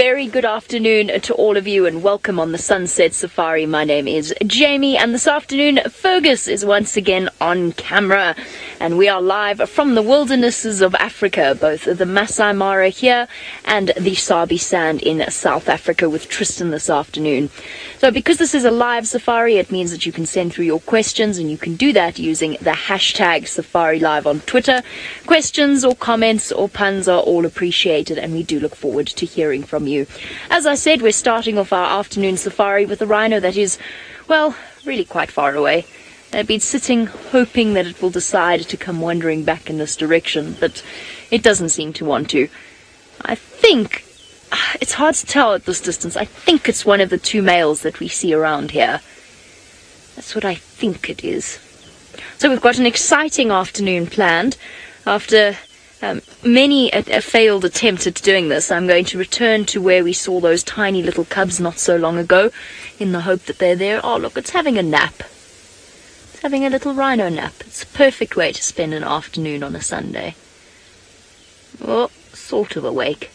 very good afternoon to all of you and welcome on the Sunset Safari. My name is Jamie and this afternoon Fergus is once again on camera and we are live from the wildernesses of Africa, both the Masai Mara here and the Sabi Sand in South Africa with Tristan this afternoon. So because this is a live safari, it means that you can send through your questions and you can do that using the hashtag Safari Live on Twitter. Questions or comments or puns are all appreciated and we do look forward to hearing from you. As I said, we're starting off our afternoon safari with a rhino that is, well, really quite far away. I've been sitting hoping that it will decide to come wandering back in this direction, but it doesn't seem to want to. I think, it's hard to tell at this distance, I think it's one of the two males that we see around here. That's what I think it is. So we've got an exciting afternoon planned. After many a failed attempt at doing this, I'm going to return to where we saw those tiny little cubs not so long ago, in the hope that they're there. Oh, look, it's having a nap. It's having a little rhino nap. It's a perfect way to spend an afternoon on a Sunday. Oh, sort of awake.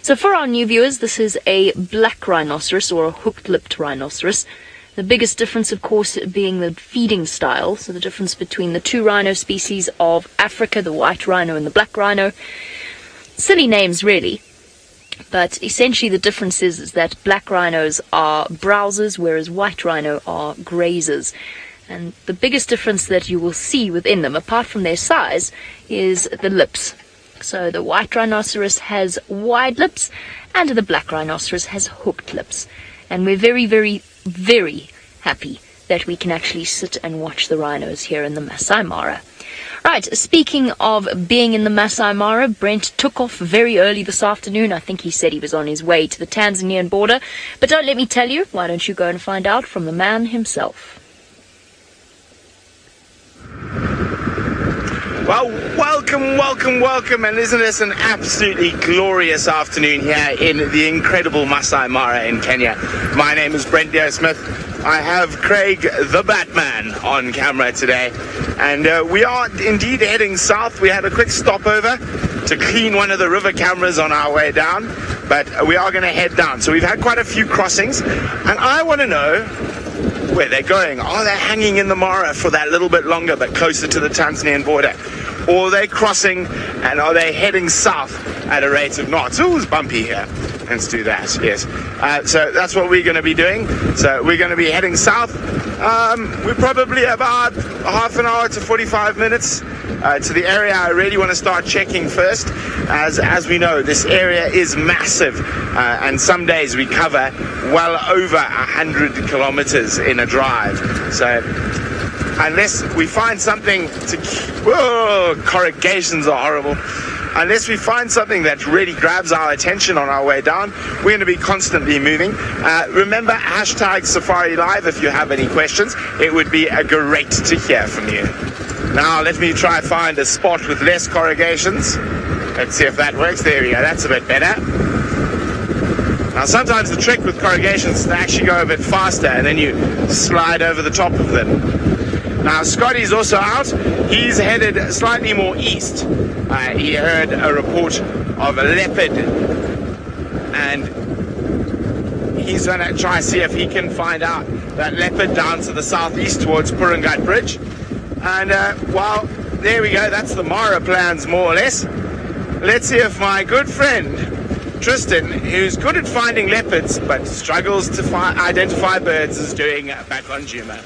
So for our new viewers, this is a black rhinoceros, or a hooked-lipped rhinoceros. The biggest difference, of course, being the feeding style, so the difference between the two rhino species of Africa, the white rhino and the black rhino. Silly names, really, but essentially the difference is that black rhinos are browsers, whereas white rhino are grazers. And the biggest difference that you will see within them, apart from their size, is the lips. So the white rhinoceros has wide lips, and the black rhinoceros has hooked lips. And we're very happy that we can actually sit and watch the rhinos here in the Masai Mara. Right, speaking of being in the Masai Mara, Brent took off very early this afternoon. I think he said he was on his way to the Tanzanian border. But don't let me tell you, why don't you go and find out from the man himself. Well, welcome, and isn't this an absolutely glorious afternoon here in the incredible Masai Mara in Kenya. My name is Brent Smith. I have Craig the Batman on camera today, and we are indeed heading south. We had a quick stopover to clean one of the river cameras on our way down, but we are going to head down. So we've had quite a few crossings, and I want to know where they're going. Are they hanging in the Mara for that little bit longer but closer to the Tanzanian border? Or are they crossing and are they heading south at a rate of knots? Ooh, it's bumpy here. Let's do that, yes. So that's what we're going to be doing. So we're going to be heading south. We're probably about half an hour to 45 minutes to the area I really want to start checking first. As we know, this area is massive, and some days we cover well over 100 kilometers in a drive. So unless we find something to... Whoa, corrugations are horrible. Unless we find something that really grabs our attention on our way down, we're going to be constantly moving. Remember, hashtag Safari Live if you have any questions. It would be great to hear from you. Now, let me try and find a spot with less corrugations. Let's see if that works. There we go. That's a bit better. Now, sometimes the trick with corrugations is to actually go a bit faster, and then you slide over the top of them. Now, Scotty's also out. He's headed slightly more east. He heard a report of a leopard, and he's going to try and see if he can find out that leopard down to the southeast towards Purangat Bridge. And, well, there we go. That's the Mara plans, more or less. Let's see if my good friend Tristan, who's good at finding leopards but struggles to identify birds, is doing back on Djuma.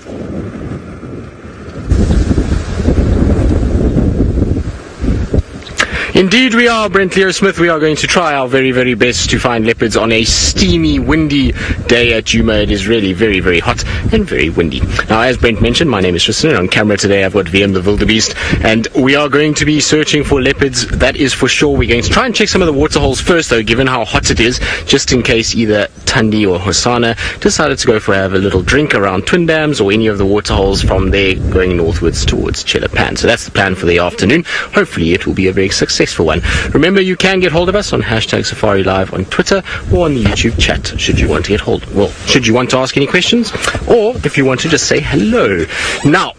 Indeed we are, Brent Smith. We are going to try our very best to find leopards on a steamy, windy day at Djuma. It is really very hot and very windy. Now, as Brent mentioned, my name is Tristan, and on camera today I've got VM the Wildebeest, and we are going to be searching for leopards, that is for sure. We're going to try and check some of the waterholes first, though, given how hot it is, just in case either Thandi or Hosana decided to go for have a little drink around Twin Dams or any of the waterholes from there going northwards towards Chilapan. So that's the plan for the afternoon. Hopefully it will be a very successful one. Remember, you can get hold of us on hashtag Safari Live on Twitter or on the YouTube chat should you want to get hold. Well, should you want to ask any questions, or if you want to just say hello. Now,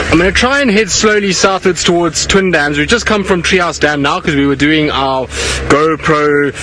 I'm going to try and head slowly southwards towards Twin Dams. We've just come from Treehouse Dam now because we were doing our GoPro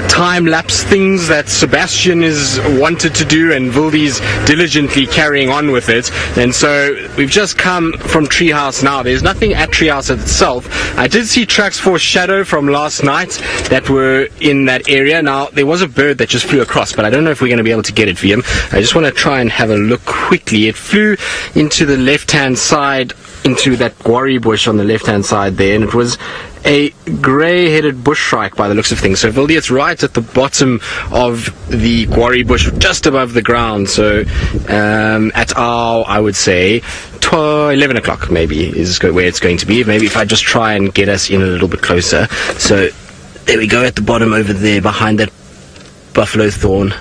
time-lapse things that Sebastian is wanted to do, and Vildy's diligently carrying on with it. And so we've just come from Treehouse now. There's nothing at Treehouse itself. I did see tracks for Shadow from last night that were in that area. Now, there was a bird that just flew across, but I don't know if we're going to be able to get it, VM. I just want to try and have a look quickly. It flew into the left-hand side, into that guarri bush on the left-hand side there, and it was a grey-headed bush shrike by the looks of things. So Vildy, it's right at the bottom of the guarri bush, just above the ground. So at our, I would say, 11 o'clock maybe is where it's going to be. Maybe if I just try and get us in a little bit closer. So there we go, at the bottom over there, behind that buffalo thorn.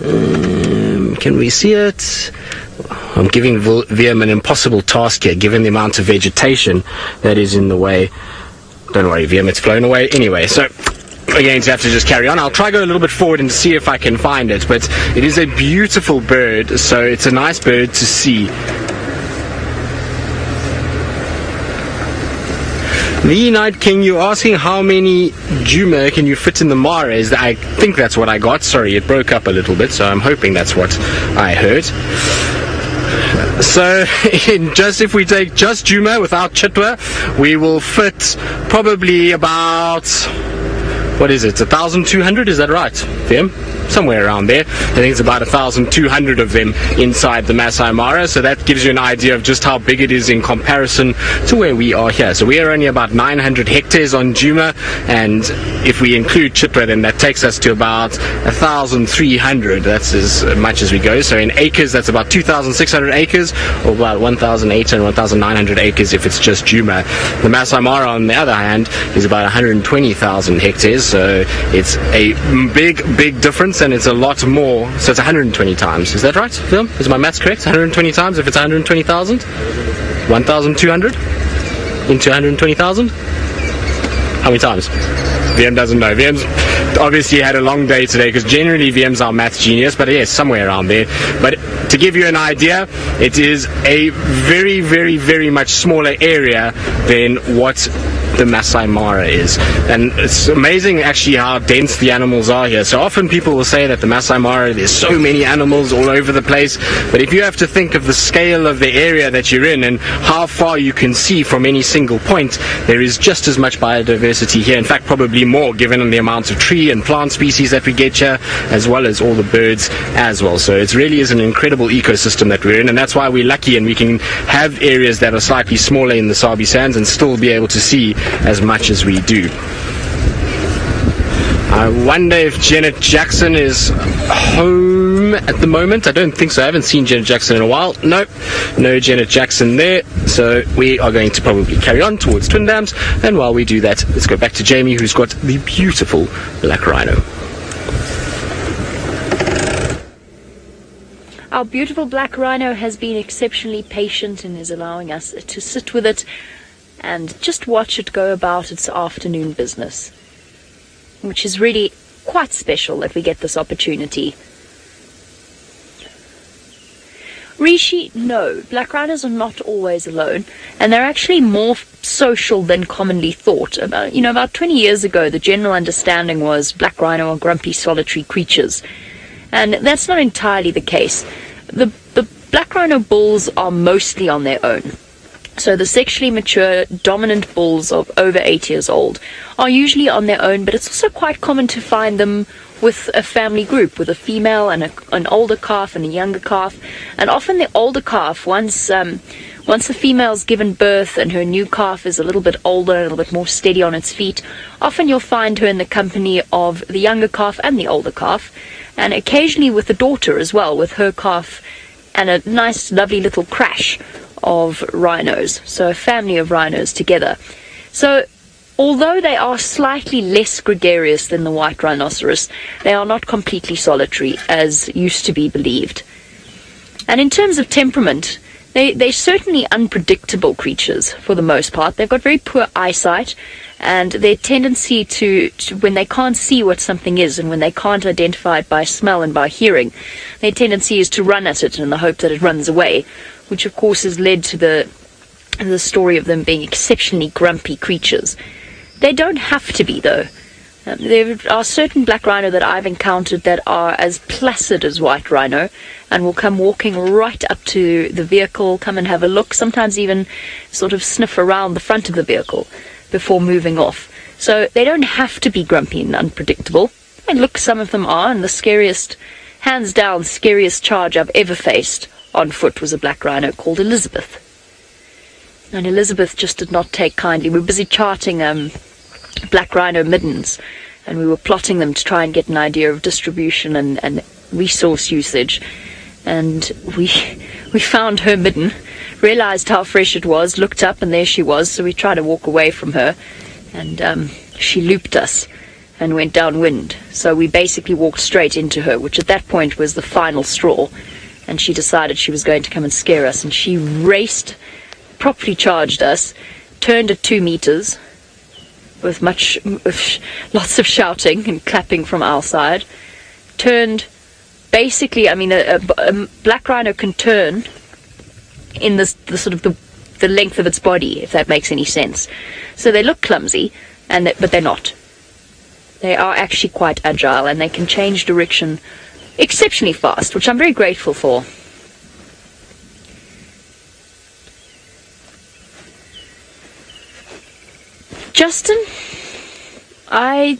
Can we see it? I'm giving VM an impossible task here, given the amount of vegetation that is in the way. Don't worry, VM, it's flown away anyway. So we're going to have to just carry on. I'll try go a little bit forward and see if I can find it. But it is a beautiful bird, so it's a nice bird to see. The Night King, you're asking how many Djuma can you fit in the mares? I think that's what I got. Sorry, it broke up a little bit, so I'm hoping that's what I heard. So, if we take just Djuma without Chitwa, we will fit probably about, what is it, 1,200, is that right, VM? Somewhere around there. I think it's about 1,200 of them inside the Masai Mara, so that gives you an idea of just how big it is in comparison to where we are here. So we are only about 900 hectares on Djuma, and if we include Chitwa, then that takes us to about 1,300. That's as much as we go. So in acres, that's about 2,600 acres, or about 1,800, 1,900 acres if it's just Djuma. The Masai Mara, on the other hand, is about 120,000 hectares, so it's a big difference, and it's a lot more. So it's 120 times. Is that right, Phil? Is my maths correct? 120 times if it's 120,000? 1,200 into 120,000? How many times? VM doesn't know. VM's obviously had a long day today, because generally VM's our maths genius, but yes, somewhere around there. But to give you an idea, it is a very much smaller area than what the Masai Mara is. And it's amazing actually how dense the animals are here. So often people will say that the Masai Mara, there's so many animals all over the place, but if you have to think of the scale of the area that you're in and how far you can see from any single point, there is just as much biodiversity here. In fact, probably more, given the amount of tree and plant species that we get here, as well as all the birds as well. So it really is an incredible ecosystem that we're in, and that's why we're lucky and we can have areas that are slightly smaller in the Sabi Sands and still be able to see as much as we do. I wonder if Janet Jackson is home at the moment. I don't think so. I haven't seen Janet Jackson in a while. Nope, no Janet Jackson there. So we are going to probably carry on towards Twin Dams, and while we do that, let's go back to Jamie, who's got the beautiful Black Rhino. Our beautiful Black Rhino has been exceptionally patient and is allowing us to sit with it and just watch it go about its afternoon business, which is really quite special that we get this opportunity. Rishi, no, Black Rhinos are not always alone, and they're actually more social than commonly thought. About 20 years ago, the general understanding was Black Rhino are grumpy, solitary creatures, and that's not entirely the case. The Black Rhino bulls are mostly on their own. So the sexually mature, dominant bulls of over 8 years old are usually on their own, but it's also quite common to find them with a family group, with a female and an older calf and a younger calf. And often the older calf, once the female's given birth and her new calf is a little bit older, a little bit more steady on its feet, often you'll find her in the company of the younger calf and the older calf, and occasionally with the daughter as well, with her calf and a nice, lovely little crash of rhinos, so a family of rhinos together. So although they are slightly less gregarious than the white rhinoceros, they are not completely solitary as used to be believed. And in terms of temperament, they're certainly unpredictable creatures for the most part. They've got very poor eyesight, and their tendency to when they can't see what something is and when they can't identify it by smell and by hearing, their tendency is to run at it in the hope that it runs away, which of course has led to the story of them being exceptionally grumpy creatures. They don't have to be, though. There are certain black rhino that I've encountered that are as placid as white rhino and will come walking right up to the vehicle, come and have a look, sometimes even sort of sniff around the front of the vehicle before moving off. So they don't have to be grumpy and unpredictable. And look, some of them are, and the scariest, hands down, scariest charge I've ever faced on foot was a black rhino called Elizabeth. And Elizabeth just did not take kindly. We were busy charting black rhino middens, and we were plotting them to try and get an idea of distribution and resource usage. And we found her midden, realized how fresh it was, looked up, and there she was. So we tried to walk away from her, and she looped us and went downwind. So we basically walked straight into her, which at that point was the final straw. And she decided she was going to come and scare us, and she raced, properly charged us, turned at 2 meters with lots of shouting and clapping from our side, turned basically, I mean, a black rhino can turn in the sort of the length of its body, if that makes any sense. So they look clumsy, but they're not. They are actually quite agile, and they can change direction exceptionally fast, which I'm very grateful for. Justin, I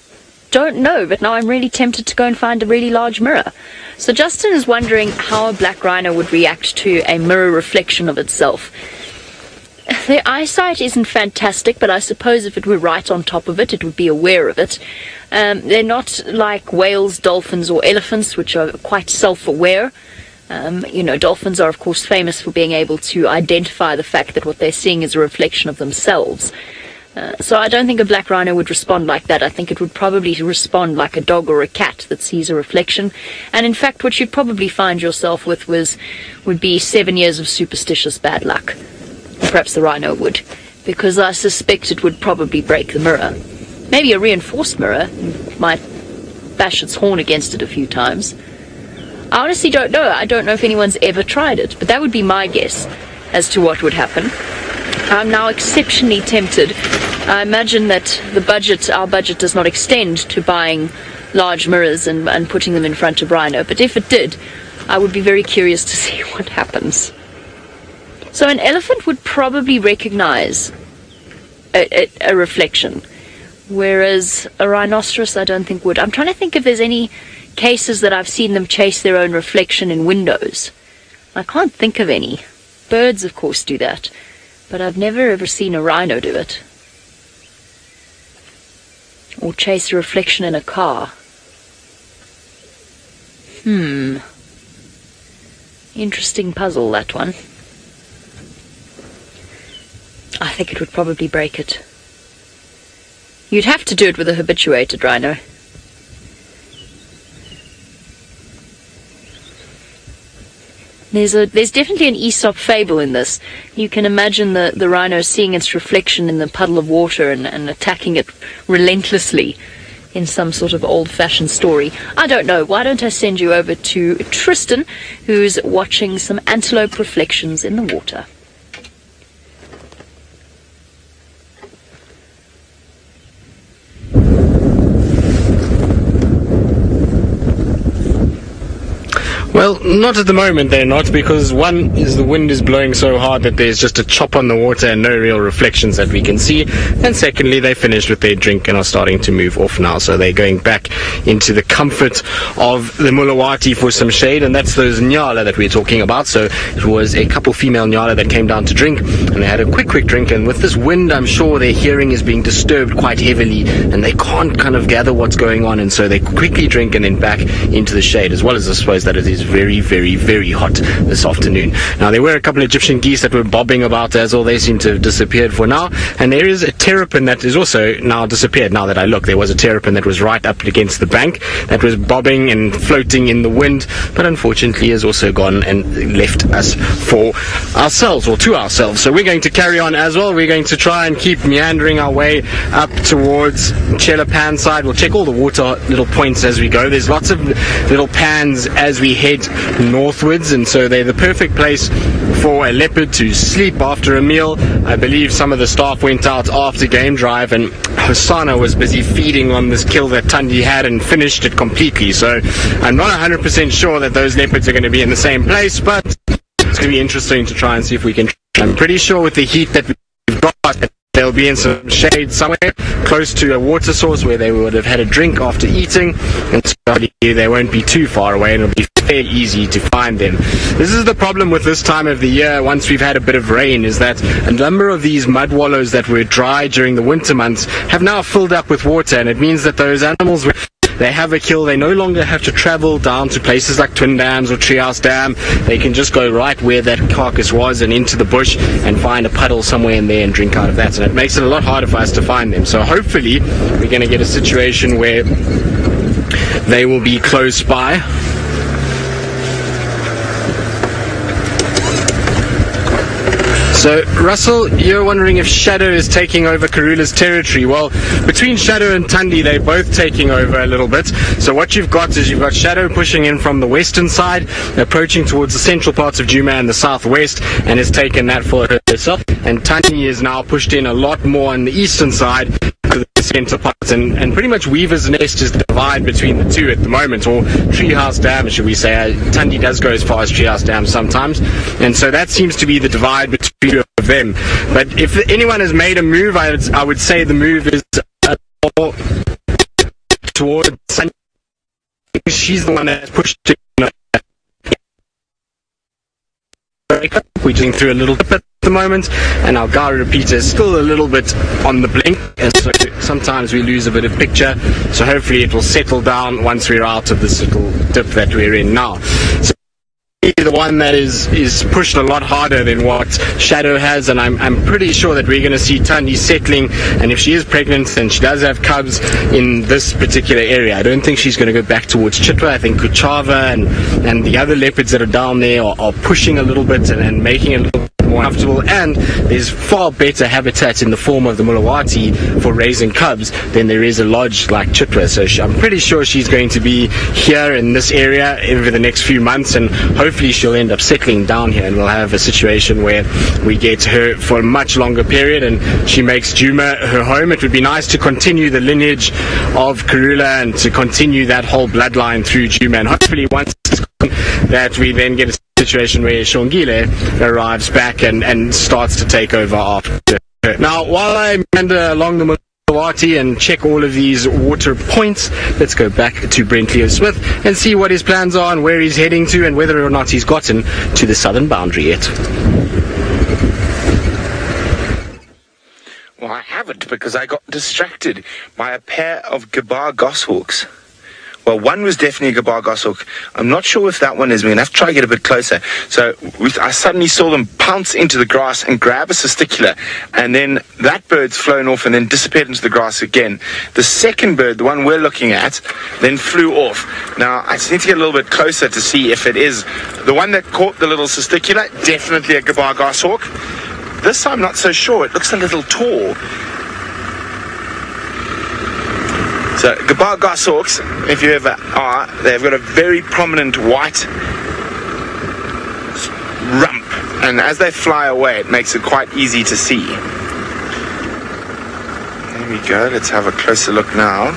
don't know, but now I'm really tempted to go and find a really large mirror. So Justin is wondering how a black rhino would react to a mirror reflection of itself. Their eyesight isn't fantastic, but I suppose if it were right on top of it, it would be aware of it. They're not like whales, dolphins, or elephants, which are quite self-aware. Dolphins are, of course, famous for being able to identify the fact that what they're seeing is a reflection of themselves. So I don't think a black rhino would respond like that. I think it would probably respond like a dog or a cat that sees a reflection. And in fact, what you'd probably find yourself with would be 7 years of superstitious bad luck. Perhaps the rhino would, because I suspect it would probably break the mirror. Maybe a reinforced mirror might bash its horn against it a few times. I honestly don't know. I don't know if anyone's ever tried it, but that would be my guess as to what would happen. I'm now exceptionally tempted. I imagine that our budget does not extend to buying large mirrors and putting them in front of rhino, but if it did, I would be very curious to see what happens. So an elephant would probably recognize a reflection, whereas a rhinoceros I don't think would. I'm trying to think if there's any cases that I've seen them chase their own reflection in windows. I can't think of any. Birds, of course, do that, but I've never ever seen a rhino do it. Or chase a reflection in a car. Interesting puzzle, that one. I think it would probably break it. You'd have to do it with a habituated rhino. There's definitely an Aesop fable in this. You can imagine the rhino seeing its reflection in the puddle of water and attacking it relentlessly in some sort of old-fashioned story. I don't know. Why don't I send you over to Tristan, who's watching some antelope reflections in the water. Well, not at the moment they're not, because one is the wind is blowing so hard that there's just a chop on the water and no real reflections that we can see, and secondly they finished with their drink and are starting to move off now, so they're going back into the comfort of the Mulawati for some shade, and that's those nyala that we're talking about. So it was a couple female nyala that came down to drink, and they had a quick drink, and with this wind I'm sure their hearing is being disturbed quite heavily and they can't kind of gather what's going on, and so they quickly drink and then back into the shade, as well as I suppose that it is very, very, very hot this afternoon. Now there were a couple of Egyptian geese that were bobbing about as well. They seem to have disappeared for now, and there is a terrapin that is also now disappeared. Now that I look, there was a terrapin that was right up against the bank that was bobbing and floating in the wind, but unfortunately has also gone and left us for ourselves, or to ourselves. So we're going to carry on as well. We're going to try and keep meandering our way up towards Chelapan side. We'll check all the water little points as we go. There's lots of little pans as we head head northwards, and so they're the perfect place for a leopard to sleep after a meal. I believe some of the staff went out after game drive, and Hosana was busy feeding on this kill that Tundi had and finished it completely. So I'm not 100% sure that those leopards are going to be in the same place, but it's going to be interesting to try and see if we can. I'm pretty sure with the heat that we've got, they'll be in some shade somewhere close to a water source where they would have had a drink after eating, and so they won't be too far away, and it'll be fairly easy to find them. This is the problem with this time of the year once we've had a bit of rain, is that a number of these mud wallows that were dry during the winter months have now filled up with water, and it means that those animals, they have a kill, they no longer have to travel down to places like Twin Dams or Treehouse Dam. They can just go right where that carcass was and into the bush and find a puddle somewhere in there and drink out of that, and it makes it a lot harder for us to find them. So hopefully we're going to get a situation where they will be close by. So, Russell, you're wondering if Shadow is taking over Karula's territory. Well, between Shadow and Tundi, they're both taking over a little bit. So what you've got is you've got Shadow pushing in from the western side, approaching towards the central parts of Djuma and the southwest, and has taken that for herself. And Tundi is now pushed in a lot more on the eastern side, to the center part, and pretty much Weaver's Nest is the divide between the two at the moment, or Treehouse Dam, should we say. Tundi does go as far as Treehouse Dam sometimes, and so that seems to be the divide between of them. But if anyone has made a move, I would say the move is more towards Tundi. She's the one that's pushed it. We're going through a little dip at the moment, and our guy repeater is still a little bit on the blink, and so sometimes we lose a bit of picture, so hopefully it will settle down once we're out of this little dip that we're in now. So the one that is pushed a lot harder than what Shadow has, and I'm pretty sure that we're going to see Tundi settling, and if she is pregnant and she does have cubs in this particular area, I don't think she's going to go back towards Chitwa. I think Kuchava and the other leopards that are down there are pushing a little bit and making it a little more comfortable, and there's far better habitat in the form of the Mulawati for raising cubs than there is a lodge like Chitwa. So I'm pretty sure she's going to be here in this area over the next few months, and hopefully she'll end up settling down here, and we'll have a situation where we get her for a much longer period and she makes Djuma her home. It would be nice to continue the lineage of Karula and to continue that whole bloodline through Djuma, and hopefully once it's gone, that we then get a situation where Shongile arrives back and starts to take over after her. Now, while I meander along the Mulawati and check all of these water points, let's go back to Brent Leo Smith and see what his plans are and where he's heading to and whether or not he's gotten to the southern boundary yet. Well, I haven't, because I got distracted by a pair of Gabar goshawks. Well, one was definitely a Gabar goshawk. I'm not sure if that one is. We're going to have to try to get a bit closer. So I suddenly saw them pounce into the grass and grab a testicular, and then that bird's flown off and then disappeared into the grass again. The second bird, the one we're looking at, then flew off. Now, I just need to get a little bit closer to see if it is the one that caught the little testicular. Definitely a Gabar goshawk. This I'm not so sure. It looks a little tall. So, Gabar goshawks, if you ever are, they've got a very prominent white rump, and as they fly away, it makes it quite easy to see. There we go. Let's have a closer look now.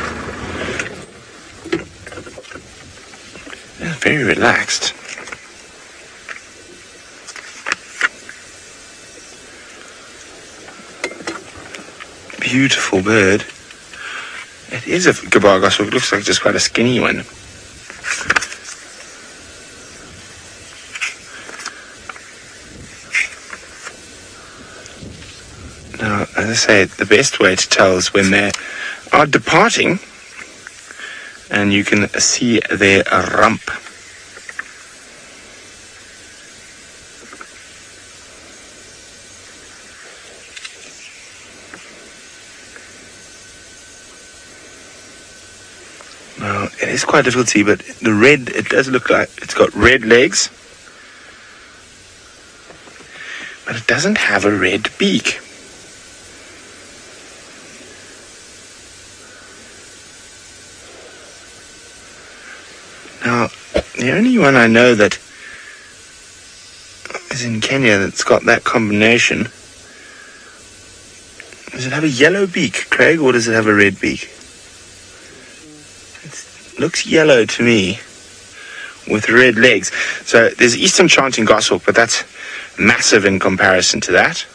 They're very relaxed. Beautiful bird. It is a Gabar goshawk. It looks like just quite a skinny one. Now, as I say, the best way to tell is when they are departing, and you can see their rump. Now, it is quite difficult to see, but the red, it does look like it's got red legs, but it doesn't have a red beak. Now, The only one I know that is in Kenya that's got that combination. Does it have a yellow beak, Craig, or does it have a red beak? It looks yellow to me, with red legs. So there's Eastern Chanting Goshawk, but that's massive in comparison to that.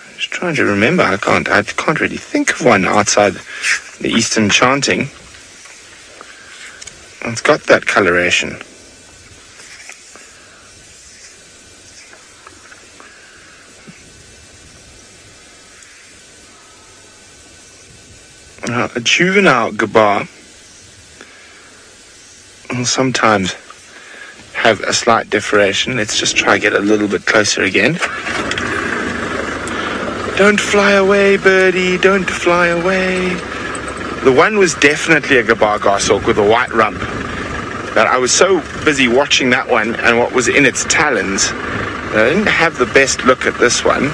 I'm just trying to remember. I can't really think of one outside the Eastern Chanting. It's got that coloration. Now, a juvenile Gabar will sometimes have a slight differentiation. Let's just try to get a little bit closer again. Don't fly away, birdie, don't fly away. The one was definitely a Gabar Goshawk with a white rump. But I was so busy watching that one and what was in its talons, I didn't have the best look at this one.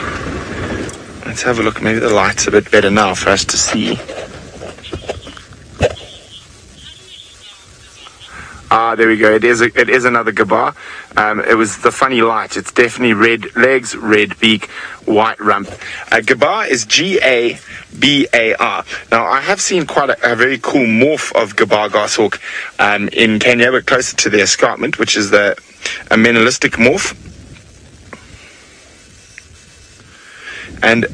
Let's have a look. Maybe the light's a bit better now for us to see. Ah, there we go. It is another Gabar. It was the funny light. It's definitely red legs, red beak, white rump. Gabar is G-A-B-A-R. Now, I have seen quite a very cool morph of Gabar Goshawk in Kenya, but closer to the escarpment, which is a menelistic morph. And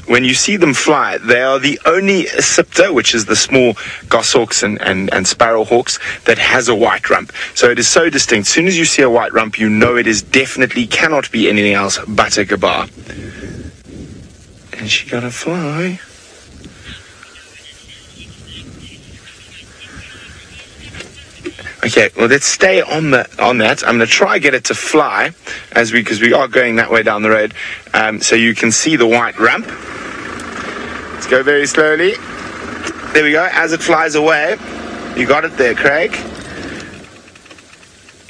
when you see them fly, they are the only sipter, which is the small goshawks and sparrowhawks, that has a white rump. So it is so distinct. As soon as you see a white rump, you know it is definitely cannot be anything else but a Gabar. And she got to fly. Okay, well, let's stay on that. I'm going to try to get it to fly because we are going that way down the road. So you can see the white rump. Let's go very slowly. There we go. As it flies away, you got it there, Craig.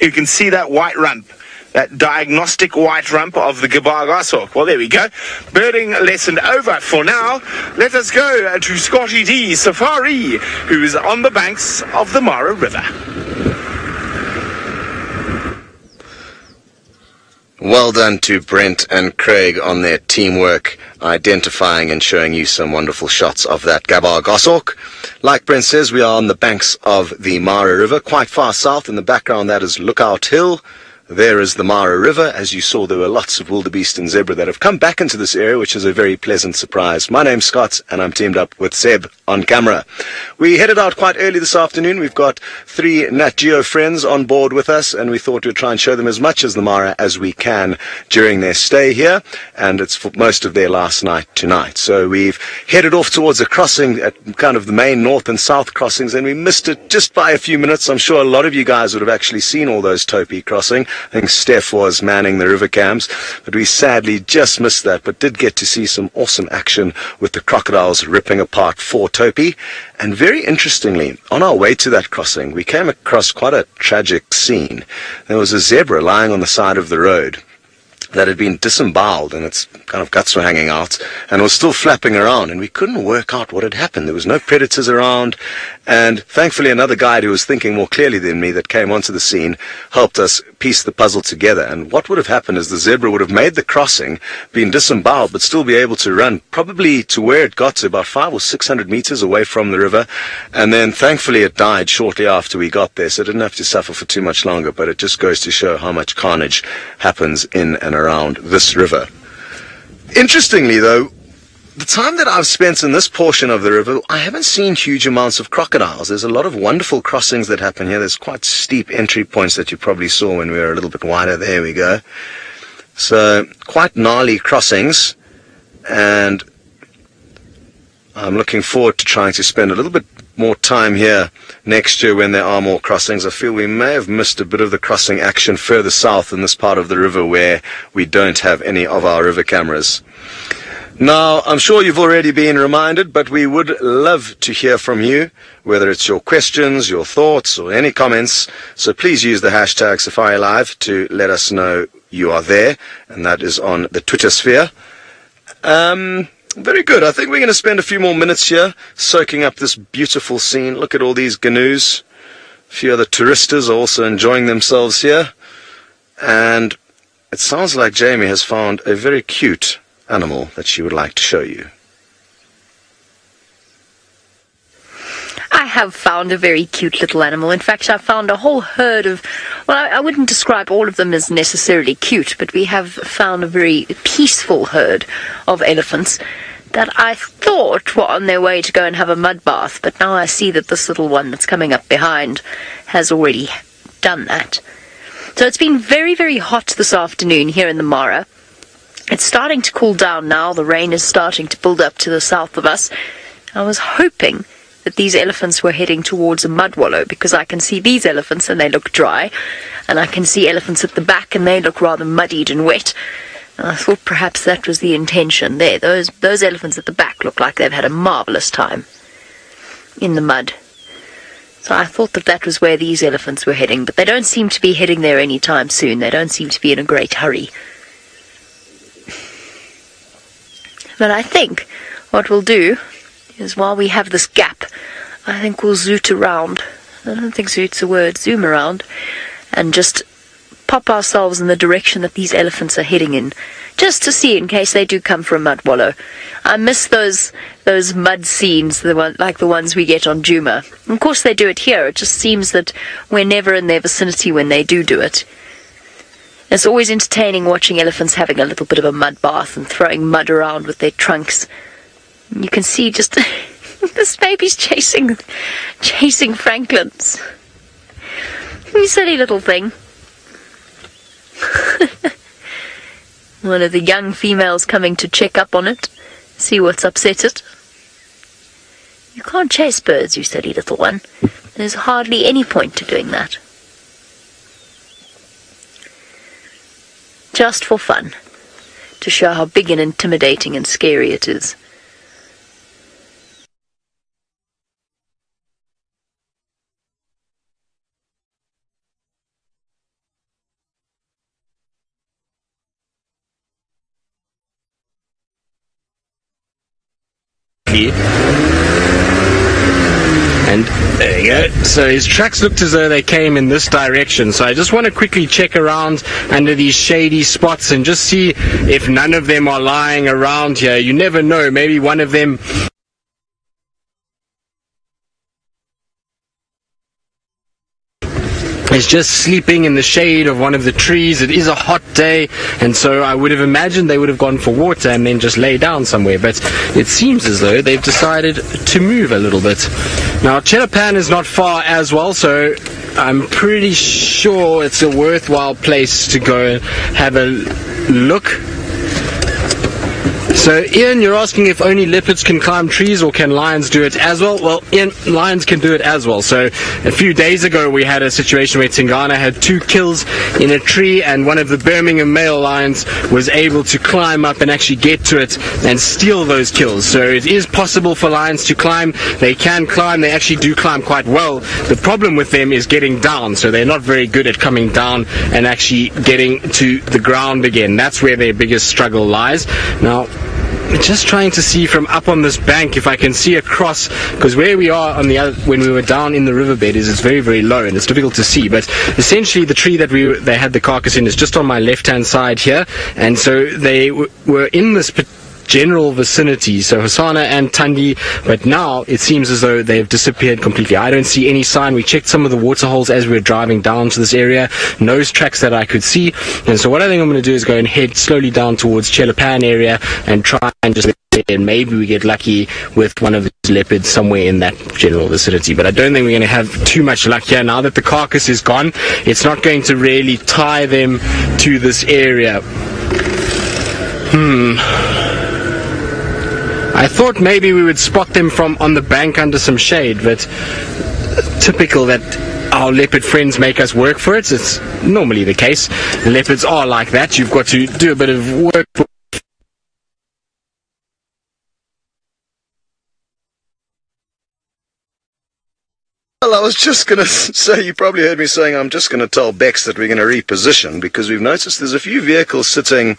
You can see that white rump, that diagnostic white rump of the Gabar Goshawk. Well, there we go. Birding lesson over for now. Let us go to Scotty D Safari, who is on the banks of the Mara River. Well done to Brent and Craig on their teamwork, identifying and showing you some wonderful shots of that Gabar Goshawk. Like Brent says, we are on the banks of the Mara River, quite far south. In the background, that is Lookout Hill. There is the Mara River. As you saw, there were lots of wildebeest and zebra that have come back into this area, which is a very pleasant surprise. My name's Scott, and I'm teamed up with Seb on camera. We headed out quite early this afternoon. We've got 3 Nat Geo friends on board with us, and we thought we'd try and show them as much as the Mara as we can during their stay here, and it's for most of their last night tonight. So we've headed off towards a crossing at kind of the main north and south crossings, and we missed it just by a few minutes. I'm sure a lot of you guys would have actually seen all those topi crossing. I think Steph was manning the river cams, but we sadly just missed that, but did get to see some awesome action with the crocodiles ripping apart 4 topi. And very interestingly, on our way to that crossing, we came across quite a tragic scene. There was a zebra lying on the side of the road that had been disemboweled and its kind of guts were hanging out and was still flapping around, and we couldn't work out what had happened. There was no predators around, and thankfully another guide who was thinking more clearly than me that came onto the scene helped us piece the puzzle together. And what would have happened is the zebra would have made the crossing, been disemboweled, but still be able to run probably to where it got to, about 500 or 600 meters away from the river, and then thankfully it died shortly after we got there, so it didn't have to suffer for too much longer. But it just goes to show how much carnage happens in and around this river. Interestingly though, the time that I've spent in this portion of the river, I haven't seen huge amounts of crocodiles. There's a lot of wonderful crossings that happen here. There's quite steep entry points that you probably saw when we were a little bit wider. There we go. So quite gnarly crossings, and I'm looking forward to trying to spend a little bit more time here next year when there are more crossings. I feel we may have missed a bit of the crossing action further south in this part of the river where we don't have any of our river cameras. Now, I'm sure you've already been reminded, but we would love to hear from you, whether it's your questions, your thoughts, or any comments. So please use the hashtag Safari Live to let us know you are there, and that is on the Twitter sphere. Very good. I think we're going to spend a few more minutes here soaking up this beautiful scene. Look at all these canoes. A few other touristas are also enjoying themselves here. And it sounds like Jamie has found a very cute animal that she would like to show you. I have found a very cute little animal. In fact, I found a whole herd of, well, I wouldn't describe all of them as necessarily cute, but we have found a very peaceful herd of elephants that I thought were on their way to go and have a mud bath, but now I see that this little one that's coming up behind has already done that. So it's been very, very hot this afternoon here in the Mara. It's starting to cool down now. The rain is starting to build up to the south of us. I was hoping that these elephants were heading towards a mud wallow, because I can see these elephants and they look dry, and I can see elephants at the back and they look rather muddied and wet. And I thought perhaps that was the intention there. Those elephants at the back look like they've had a marvellous time in the mud. So I thought that that was where these elephants were heading, but they don't seem to be heading there any time soon. They don't seem to be in a great hurry. But I think what we'll do is, while we have this gap, I think we'll zoot around. I don't think zoot's a word. Zoom around and just pop ourselves in the direction that these elephants are heading in, just to see in case they do come for a mud wallow. I miss those mud scenes, like the ones we get on Djuma. Of course they do it here. It just seems that we're never in their vicinity when they do it. It's always entertaining watching elephants having a little bit of a mud bath and throwing mud around with their trunks. You can see just this baby's chasing Franklins. You silly little thing. One of the young females coming to check up on it, see what's upset it. You can't chase birds, you silly little one. There's hardly any point to doing that. Just for fun, to show how big and intimidating and scary it is. And there you go. So his tracks looked as though they came in this direction. So I just want to quickly check around under these shady spots and just see if none of them are lying around here. You never know. Maybe one of them is just sleeping in the shade of one of the trees. It is a hot day, and so I would have imagined they would have gone for water and then just lay down somewhere, but it seems as though they've decided to move a little bit. Now, Chitwa is not far as well, so I'm pretty sure it's a worthwhile place to go and have a look. So, Ian, you're asking if only leopards can climb trees, or can lions do it as well? Well, Ian, lions can do it as well. So, a few days ago, we had a situation where Tingana had 2 kills in a tree, and one of the Birmingham male lions was able to climb up and actually get to it and steal those kills. So, it is possible for lions to climb. They can climb. They actually do climb quite well. The problem with them is getting down. So, they're not very good at coming down and actually getting to the ground again. That's where their biggest struggle lies. Now, just trying to see from up on this bank if I can see across, because where we are on the other, when we were down in the riverbed, it's very, very low and it's difficult to see. But essentially, the tree that they had the carcass in is just on my left-hand side here, and so they were in this general vicinity, so Hosana and Tundi, but now it seems as though they've disappeared completely. I don't see any sign. We checked some of the water holes as we were driving down to this area, nose tracks that I could see, and so what I think I'm going to do is go and head slowly down towards Chitwa area and try and just, and maybe we get lucky with one of these leopards somewhere in that general vicinity. But I don't think we're going to have too much luck here. Now that the carcass is gone, it's not going to really tie them to this area. I thought maybe we would spot them from on the bank under some shade, but typical that our leopard friends make us work for it. It's normally the case. Leopards are like that. You've got to do a bit of work. Well, I was just going to say, you probably heard me saying I'm just going to tell Bex that we're going to reposition, because we've noticed there's a few vehicles sitting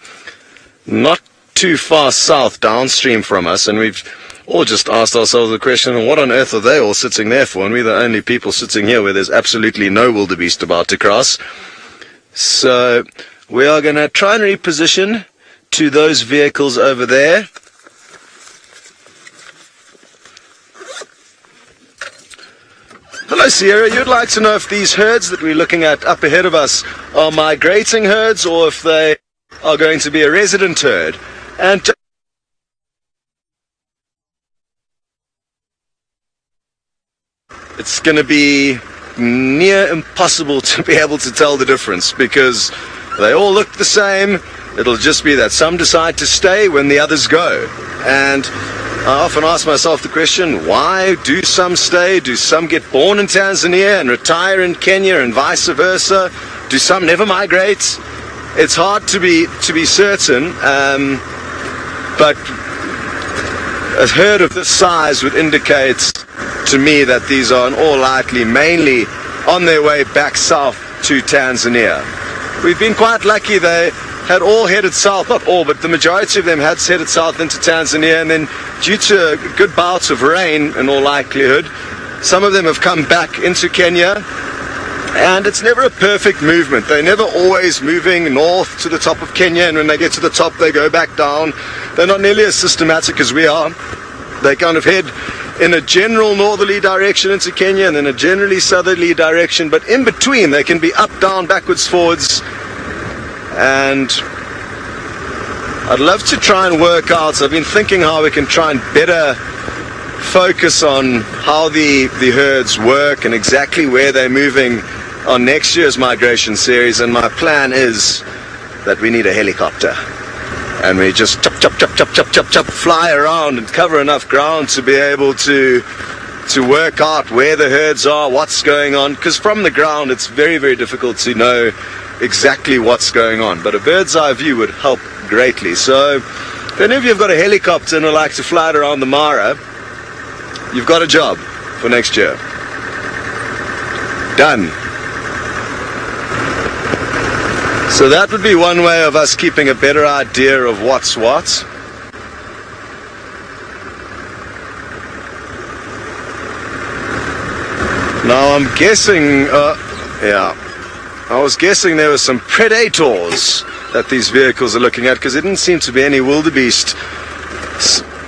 not too far south downstream from us, and we've all just asked ourselves the question, what on earth are they all sitting there for? And we're the only people sitting here where there's absolutely no wildebeest about to cross. So we are going to try and reposition to those vehicles over there. Hello, Sierra. You'd like to know if these herds that we're looking at up ahead of us are migrating herds or if they are going to be a resident herd. And it's going to be near impossible to be able to tell the difference because they all look the same. It'll just be that some decide to stay when the others go. And I often ask myself the question, why do some stay? Do some get born in Tanzania and retire in Kenya and vice versa? Do some never migrate? It's hard to be certain, but a herd of this size would indicate to me that these are in all likely mainly on their way back south to Tanzania. We've been quite lucky. They had all headed south, not all, but the majority of them had headed south into Tanzania, and then due to good bouts of rain in all likelihood, some of them have come back into Kenya, and it's never a perfect movement. They're never always moving north to the top of Kenya, and when they get to the top they go back down. They're not nearly as systematic as we are. They kind of head in a general northerly direction into Kenya and then a generally southerly direction, but in between they can be up, down, backwards, forwards. And I'd love to try and work out, I've been thinking how we can try and better focus on how the herds work and exactly where they're moving on next year's migration series. And my plan is that we need a helicopter. And we just chop, fly around and cover enough ground to be able to work out where the herds are, what's going on. Because from the ground it's very, very difficult to know exactly what's going on, but a bird's eye view would help greatly. So if any of you have got a helicopter and would like to fly it around the Mara, you've got a job for next year. Done. So that would be one way of us keeping a better idea of what's what. Now I'm guessing, I was guessing there were some predators that these vehicles are looking at, because there didn't seem to be any wildebeest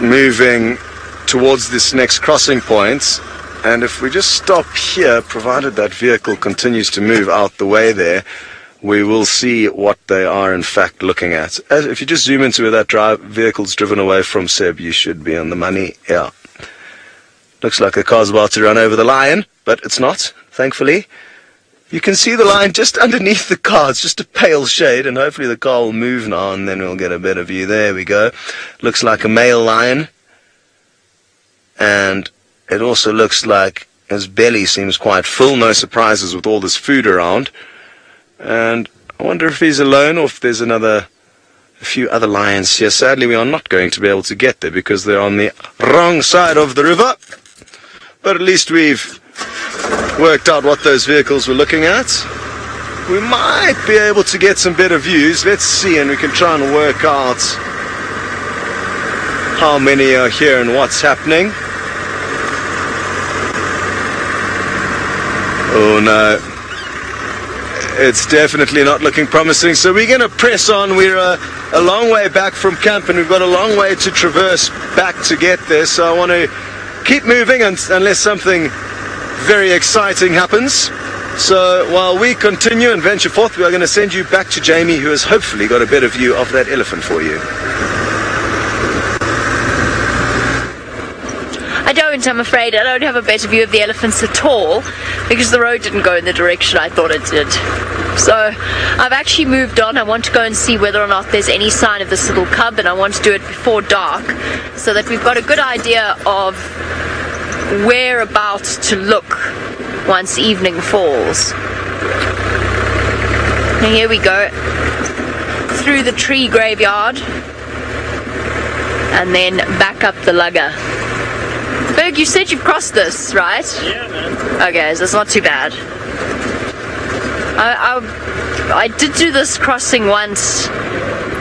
moving towards this next crossing point. And if we just stop here, provided that vehicle continues to move out the way there, we will see what they are in fact looking at. If you just zoom into where that vehicle's driven away from, Seb, you should be on the money. Yeah. Looks like the car's about to run over the lion, but it's not, thankfully. You can see the lion just underneath the car. It's just a pale shade, and hopefully the car will move now, and then we'll get a better view. There we go. Looks like a male lion. And it also looks like his belly seems quite full. No surprises with all this food around. And I wonder if he's alone or if there's a few other lions here. Sadly, we are not going to be able to get there because they're on the wrong side of the river. But at least we've worked out what those vehicles were looking at. We might be able to get some better views. Let's see, and we can try and work out how many are here and what's happening. Oh no, it's definitely not looking promising. So we're going to press on. We're a long way back from camp, and we've got a long way to traverse back to get there. So I want to keep moving unless something very exciting happens. So while we continue and venture forth, we are going to send you back to Jamie, who has hopefully got a better view of that elephant for you. I don't, I'm afraid. I don't have a better view of the elephants at all because the road didn't go in the direction I thought it did. So I've actually moved on. I want to go and see whether or not there's any sign of this little cub, and I want to do it before dark so that we've got a good idea of whereabouts to look once evening falls. And here we go through the tree graveyard and then back up the lugger. Berg, you said you've crossed this, right? Yeah, man. Okay, so it's not too bad. I did do this crossing once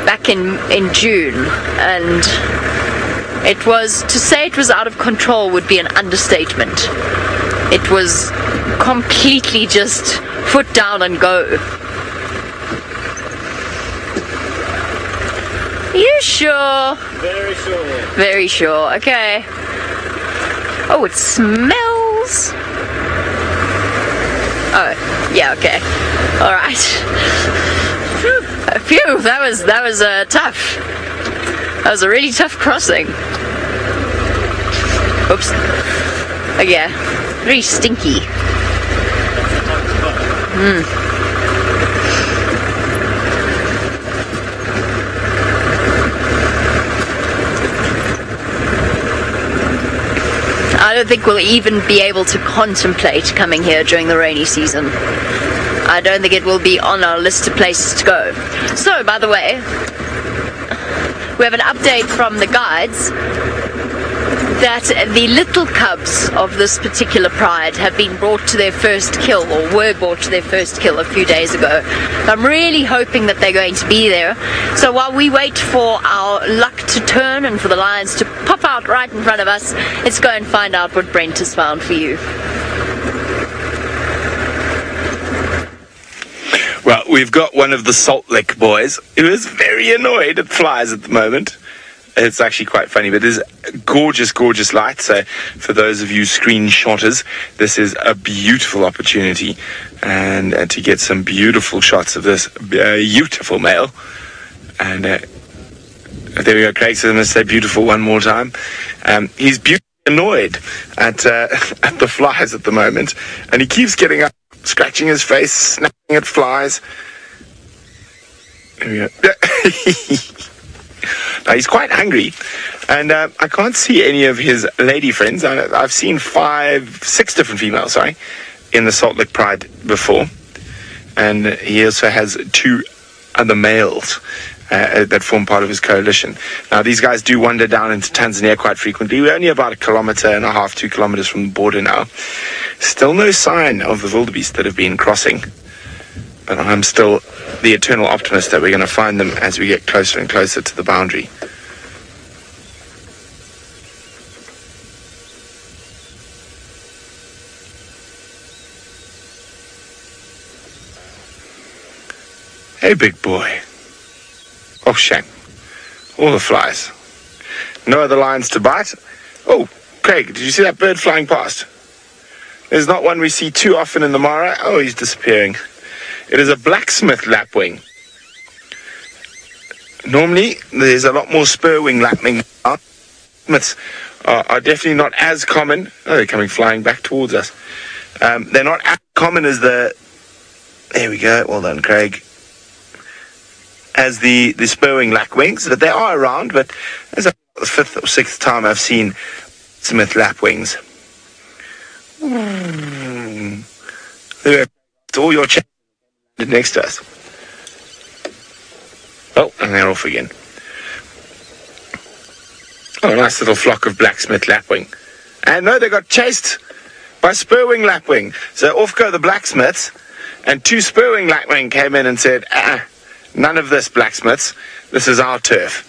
back back in June, and to say it was out of control would be an understatement. It was completely just foot down and go. You sure? Very sure. Very sure, okay. Oh, it smells. Oh, yeah, okay. Alright. Phew, that was tough. That was a really tough crossing. Oops. Oh yeah, very stinky. I don't think we'll even be able to contemplate coming here during the rainy season. I don't think it will be on our list of places to go. So, by the way, we have an update from the guides that the little cubs of this particular pride have been brought to their first kill, or were brought to their first kill a few days ago. I'm really hoping that they're going to be there. So while we wait for our luck to turn and for the lions to pop out right in front of us, let's go and find out what Brent has found for you. Well, we've got one of the Salt Lick boys who is very annoyed at flies at the moment. It's actually quite funny, but there's gorgeous, gorgeous light. So for those of you screenshotters, this is a beautiful opportunity and to get some beautiful shots of this beautiful male. And there we go, Craig. So I'm going to say beautiful one more time. He's beautifully annoyed at the flies at the moment, and he keeps getting up, scratching his face, snapping at flies. There we go. Now, he's quite hungry, and I can't see any of his lady friends. I've seen 5, 6 different females, in the Salt Lick Pride before, and he also has 2 other males that form part of his coalition. Now, these guys do wander down into Tanzania quite frequently. We're only about 1.5 kilometers, 2 kilometers from the border now. Still no sign of the wildebeest that have been crossing, but I'm still the eternal optimist that we're going to find them as we get closer and closer to the boundary. Hey, big boy. Oh, shame. All the flies. No other lions to bite. Oh, Craig, did you see that bird flying past? There's not one we see too often in the Mara. Oh, he's disappearing. It is a blacksmith lapwing. Normally, there's a lot more spur-wing lapwing. Blacksmiths are definitely not as common. Oh, they're coming flying back towards us. They're not as common as the... There we go. Well done, Craig. As the spur-wing lapwings, but they are around. But it's the 5th or 6th time I've seen Smith lapwings. There are all your chat next to us. Oh, and they're off again. Oh, a nice little flock of blacksmith lapwing. And no, they got chased by spur-wing lapwing. So off go the blacksmiths, and 2 spur-wing lapwing came in and said, none of this, blacksmiths. This is our turf.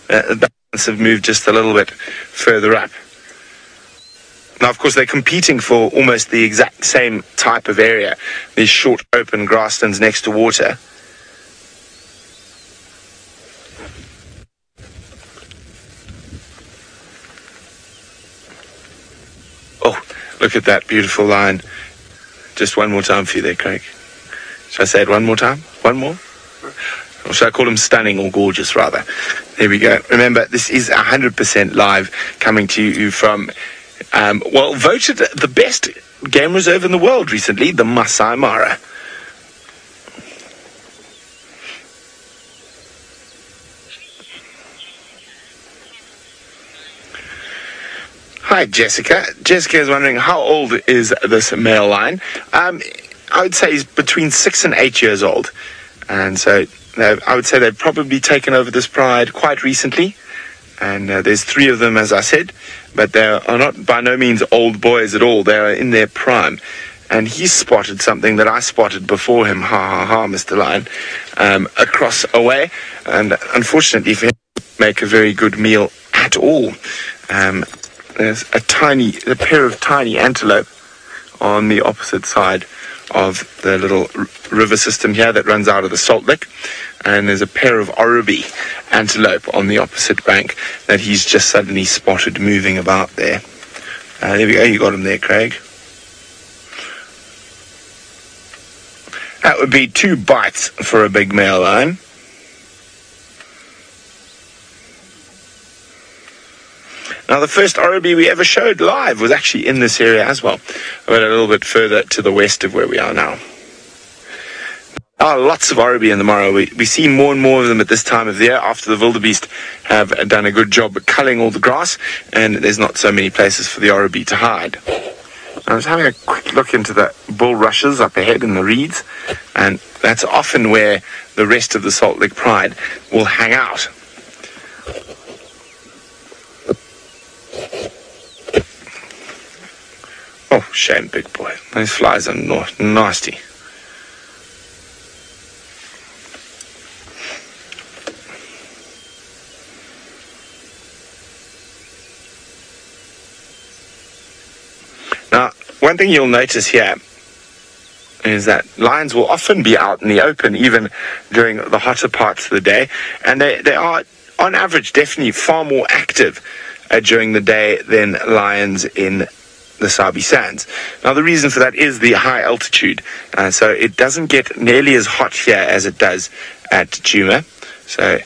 The balance have moved just a little bit further up. Now, of course, they're competing for almost the exact same type of area, these short, open grasslands next to water. Oh, look at that beautiful line. Just one more time for you there, Craig. Should I say it one more time? One more? Or should I call them stunning or gorgeous, rather? There we go. Remember, this is 100% live, coming to you from... well, voted the best game reserve in the world recently, the Masai Mara. Hi, Jessica. Jessica is wondering, how old is this male lion? I would say he's between 6 and 8 years old. And so I would say they've probably taken over this pride quite recently. And there's 3 of them, as I said, but they are not by no means old boys at all. They are in their prime. and he spotted something that I spotted before him. Ha ha ha, Mr. Lion. Across away, and unfortunately for him, make a very good meal at all. There's a pair of tiny antelope on the opposite side of the little river system here that runs out of the salt lick, and there's a pair of Oribi antelope on the opposite bank that he's just suddenly spotted moving about there. There we go, you got him there, Craig. That would be 2 bites for a big male lion. Now, the first Oribi we ever showed live was actually in this area as well, but a little bit further to the west of where we are now. Lots of Oribi in the Mara. We see more and more of them at this time of the year after the wildebeest have done a good job of culling all the grass, and there's not so many places for the Oribi to hide. I was having a quick look into the bulrushes up ahead in the reeds, and that's often where the rest of the Salt Lick Pride will hang out. Oh, shame, big boy. Those flies are nasty. Now, one thing you'll notice here is that lions will often be out in the open even during the hotter parts of the day, and they are on average definitely far more active during the day than lions in the Sabi Sands. Now, the reason for that is the high altitude, so it doesn't get nearly as hot here as it does at Djuma, so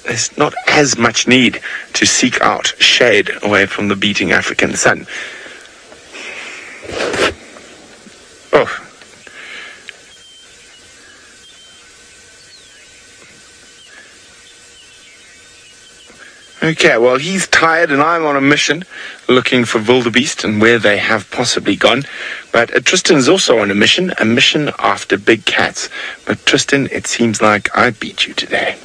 there's not as much need to seek out shade away from the beating African sun. Oh. Okay, well, he's tired and I'm on a mission looking for wildebeest and where they have possibly gone. But Tristan's also on a mission after big cats. But Tristan, it seems like I beat you today.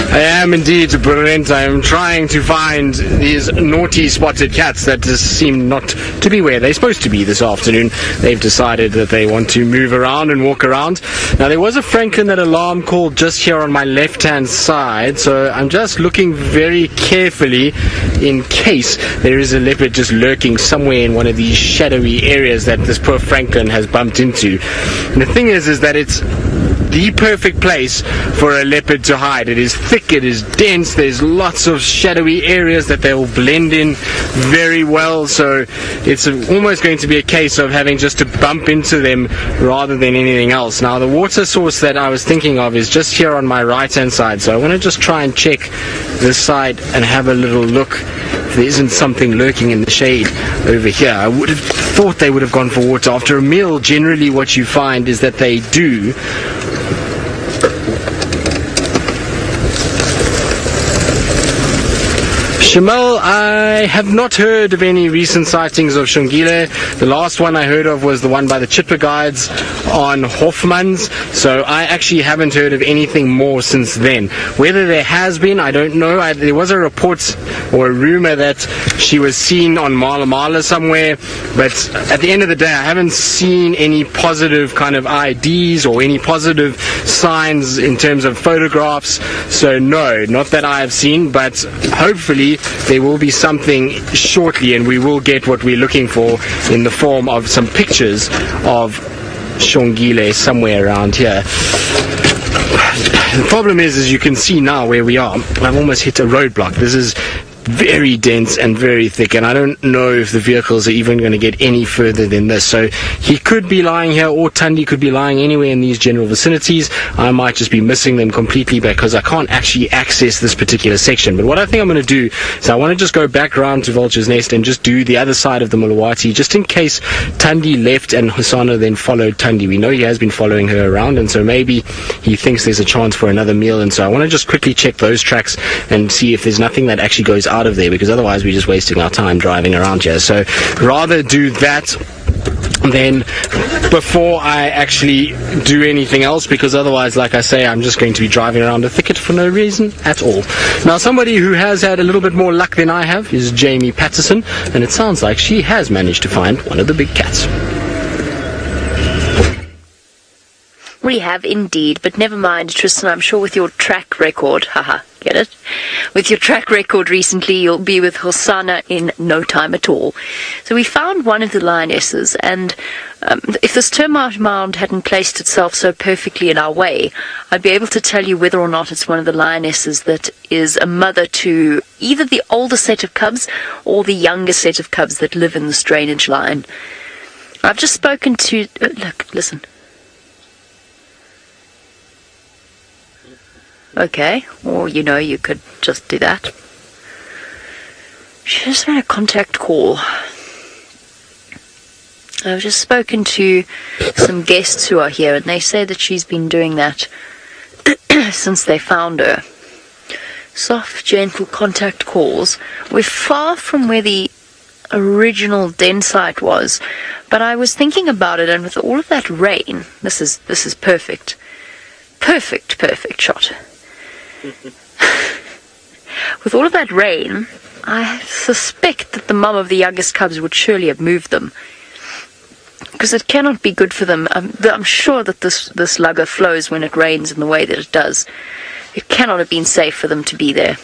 I am indeed, Brent. I am trying to find these naughty spotted cats that just seem not to be where they're supposed to be this afternoon. They've decided that they want to move around and walk around. Now, there was a Franklin that alarm called just here on my left-hand side, so I'm just looking very carefully in case there is a leopard just lurking somewhere in one of these shadowy areas that this poor Franklin has bumped into. And the thing is that it's the perfect place for a leopard to hide. It is thick, it is dense, there's lots of shadowy areas that they will blend in very well, so it's almost going to be a case of having just to bump into them rather than anything else. Now, the water source that I was thinking of is just here on my right hand side, so I want to just try and check this side and have a little look if there isn't something lurking in the shade over here. I would have thought they would have gone for water. After a meal, generally what you find is that they do Shamal, I have not heard of any recent sightings of Shongile. The last one I heard of was the one by the Chitwa guides on Hoffman's, so I actually haven't heard of anything more since then. Whether there has been, I don't know. There was a report or a rumor that she was seen on Mala Mala somewhere, but at the end of the day I haven't seen any positive kind of IDs or any positive signs in terms of photographs, so no, not that I have seen, but hopefully there will be something shortly and we will get what we're looking for in the form of some pictures of Shongile somewhere around here. The problem is, as you can see now where we are, I've almost hit a roadblock. This is very dense and very thick, and I don't know if the vehicles are even going to get any further than this. So he could be lying here, or Tundi could be lying anywhere in these general vicinities. I might just be missing them completely because I can't actually access this particular section. But what I think I'm going to do is I want to just go back around to Vulture's Nest and just do the other side of the Mulawati, just in case Tundi left and Hosana then followed Tundi. We know he has been following her around, and so maybe he thinks there's a chance for another meal, and so I want to just quickly check those tracks and see if there's nothing that actually goes out of there, because otherwise we're just wasting our time driving around here. So rather do that then before I actually do anything else, because otherwise, like I say, I'm just going to be driving around a thicket for no reason at all. Now, somebody who has had a little bit more luck than I have is Jamie Patterson, and it sounds like she has managed to find one of the big cats. We have indeed, but never mind, Tristan, I'm sure with your track record, haha, get it? With your track record recently, you'll be with Hosana in no time at all. So we found one of the lionesses, and if this termite mound hadn't placed itself so perfectly in our way, I'd be able to tell you whether or not it's one of the lionesses that is a mother to either the older set of cubs or the younger set of cubs that live in this drainage line. I've just spoken to... look, listen. Okay, or you could just do that. She just made a contact call. I've just spoken to some guests who are here, and they say that she's been doing that since they found her. Soft, gentle contact calls. We're far from where the original den site was, but I was thinking about it, and with all of that rain, this is perfect. Perfect shot. With all of that rain, I suspect that the mum of the youngest cubs would surely have moved them, because it cannot be good for them. I'm sure that this lugger flows when it rains in the way that it does. It cannot have been safe for them to be there.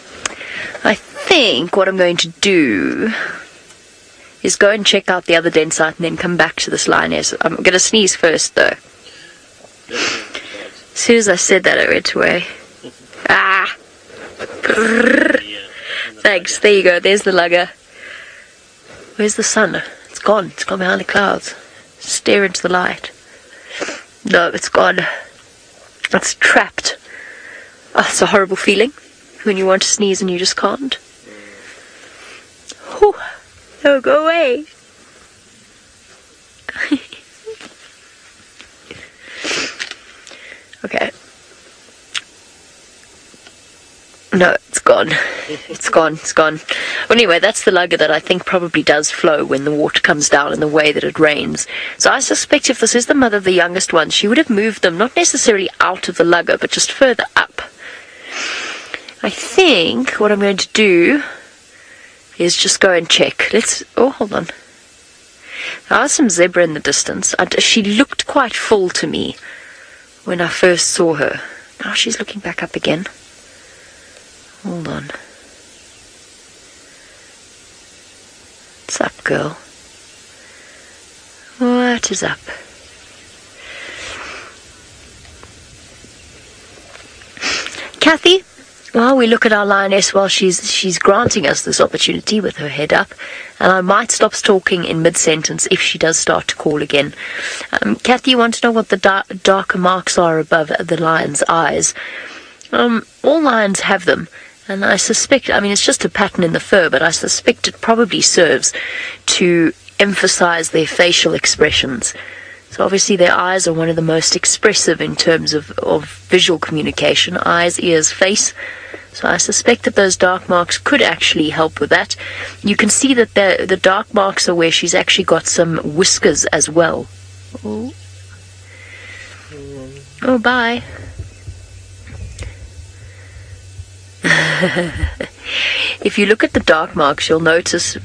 I think what I'm going to do is go and check out the other den site and then come back to this lioness. I'm going to sneeze first, though. As soon as I said that, I went away. Ah! Thanks, there you go, there's the lugger. Where's the sun? It's gone behind the clouds. Stare into the light. No, it's gone. It's trapped. Oh, it's a horrible feeling when you want to sneeze and you just can't. Whew. Oh, go away. Okay. No, it's gone. It's gone. Anyway, that's the lugger that I think probably does flow when the water comes down in the way that it rains. So I suspect if this is the mother of the youngest ones, she would have moved them, not necessarily out of the lugger, but just further up. I think what I'm going to do is just go and check. Oh, hold on. There was some zebra in the distance. She looked quite full to me when I first saw her. Now she's looking back up again. Hold on. What's up, girl? What is up? Kathy, while we look at our lioness while she's granting us this opportunity with her head up, and I might stop talking in mid-sentence if she does start to call again. Kathy, you want to know what the darker marks are above the lion's eyes? All lions have them. And I suspect, it's just a pattern in the fur, but I suspect it probably serves to emphasize their facial expressions. So obviously their eyes are one of the most expressive in terms of visual communication. Eyes, ears, face. So I suspect that those dark marks could actually help with that. You can see that the dark marks are where she's actually got some whiskers as well. Oh, bye. If you look at the dark marks, you'll notice...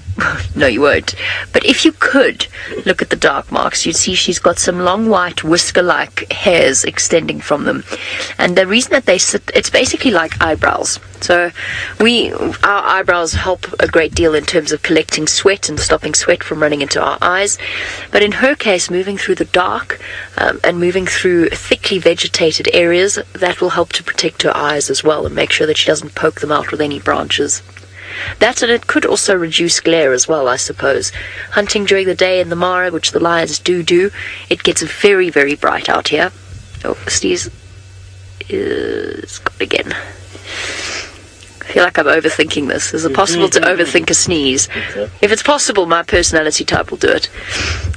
No, you won't. But if you could look at the dark marks, you'd see she's got some long white whisker-like hairs extending from them. And the reason that they sit... It's basically like eyebrows. So our eyebrows help a great deal in terms of collecting sweat and stopping sweat from running into our eyes. But in her case, moving through the dark and moving through thickly vegetated areas, that will help to protect her eyes as well and make sure that she doesn't poke them out with any branches. That, and it could also reduce glare as well, I suppose. Hunting during the day in the Mara, which the lions do, it gets very, very bright out here. Oh, Steve's is gone again. I feel like I'm overthinking this. Is it possible to overthink a sneeze? If it's possible, my personality type will do it.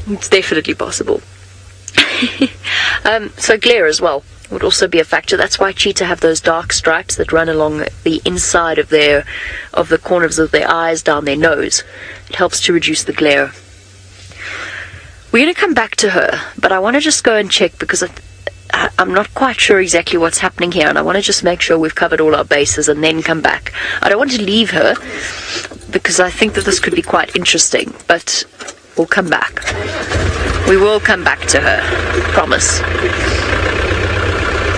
It's definitely possible. So glare as well would also be a factor. That's why cheetah have those dark stripes that run along the inside of the corners of their eyes, down their nose. It helps to reduce the glare. We're going to come back to her, but I want to just go and check because I'm not quite sure exactly what's happening here, and I want to just make sure we've covered all our bases and then come back. I don't want to leave her because I think that this could be quite interesting, but we'll come back. We will come back to her. Promise.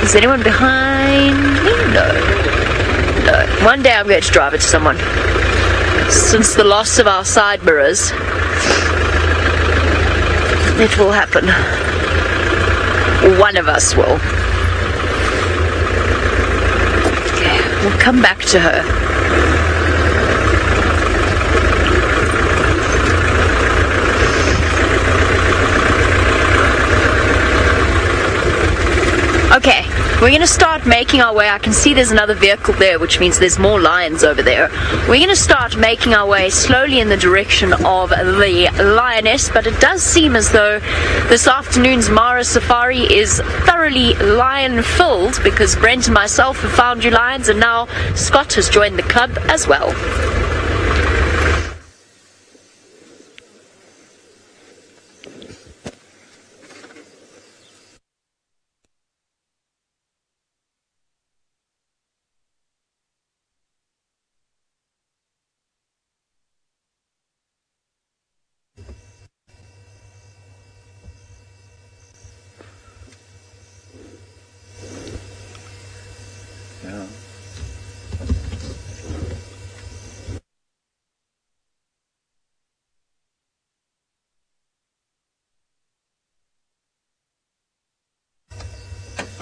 Is anyone behind me? No. One day I'm going to drive it to someone. Since the loss of our side mirrors, it will happen. One of us will. Okay, we'll come back to her. Okay, we're going to start making our way. I can see there's another vehicle there, which means there's more lions over there. We're going to start making our way slowly in the direction of the Lioness, but it does seem as though this afternoon's Mara Safari is thoroughly lion-filled because Brent and myself have found you lions, and now Scott has joined the club as well.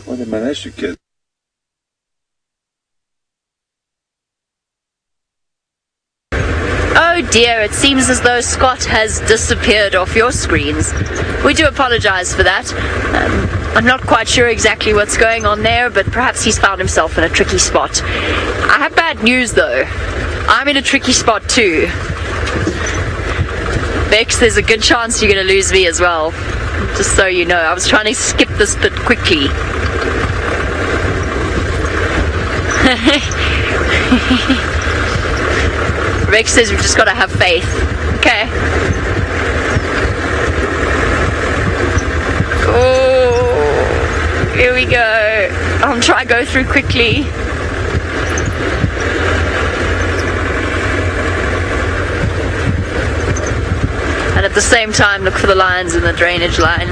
Well, they managed to get. Oh dear, it seems as though Scott has disappeared off your screens. We do apologize for that. I'm not quite sure exactly what's going on there, but perhaps he's found himself in a tricky spot. I have bad news though. I'm in a tricky spot too. Bex, there's a good chance you're going to lose me as well. Just so you know, I was trying to skip this bit quickly. Rex says we've just got to have faith. Okay. Oh, here we go. I'll try to go through quickly. And at the same time, look for the lions in the drainage line.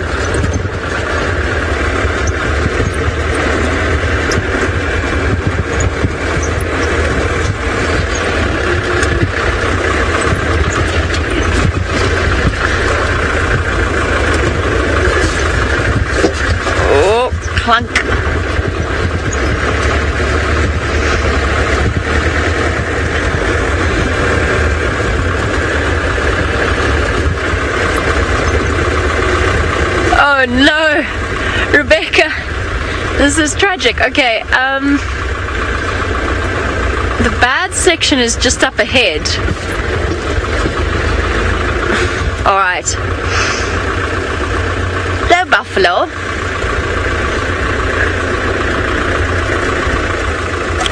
Clunk. Oh no, Rebecca, this is tragic. Okay, the bad section is just up ahead. All right. Hello, Buffalo.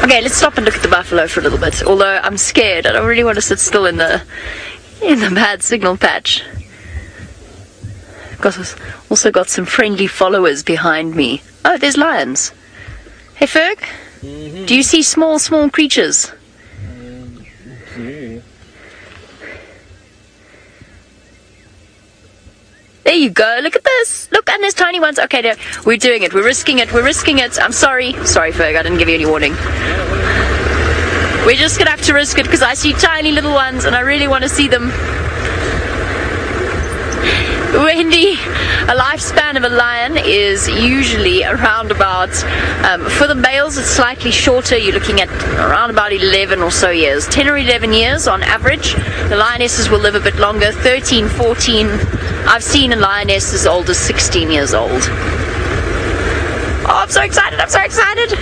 Okay, let's stop and look at the buffalo for a little bit. Although I'm scared, I don't really want to sit still in the bad signal patch. Also got some friendly followers behind me. Oh, there's lions. Hey, Ferg. Mm-hmm. Do you see small creatures? Yeah. There you go. Look at this. Look, and there's tiny ones. Okay, there. We're doing it. We're risking it. We're risking it. I'm sorry. Sorry, Ferg. I didn't give you any warning. We're just going to have to risk it because I see tiny little ones and I really want to see them. Wendy, a lifespan of a lion is usually around about, for the males it's slightly shorter, you're looking at around about 11 or so years, 10 or 11 years on average. The lionesses will live a bit longer, 13, 14, I've seen a lioness as old as 16 years old. Oh, I'm so excited, I'm so excited!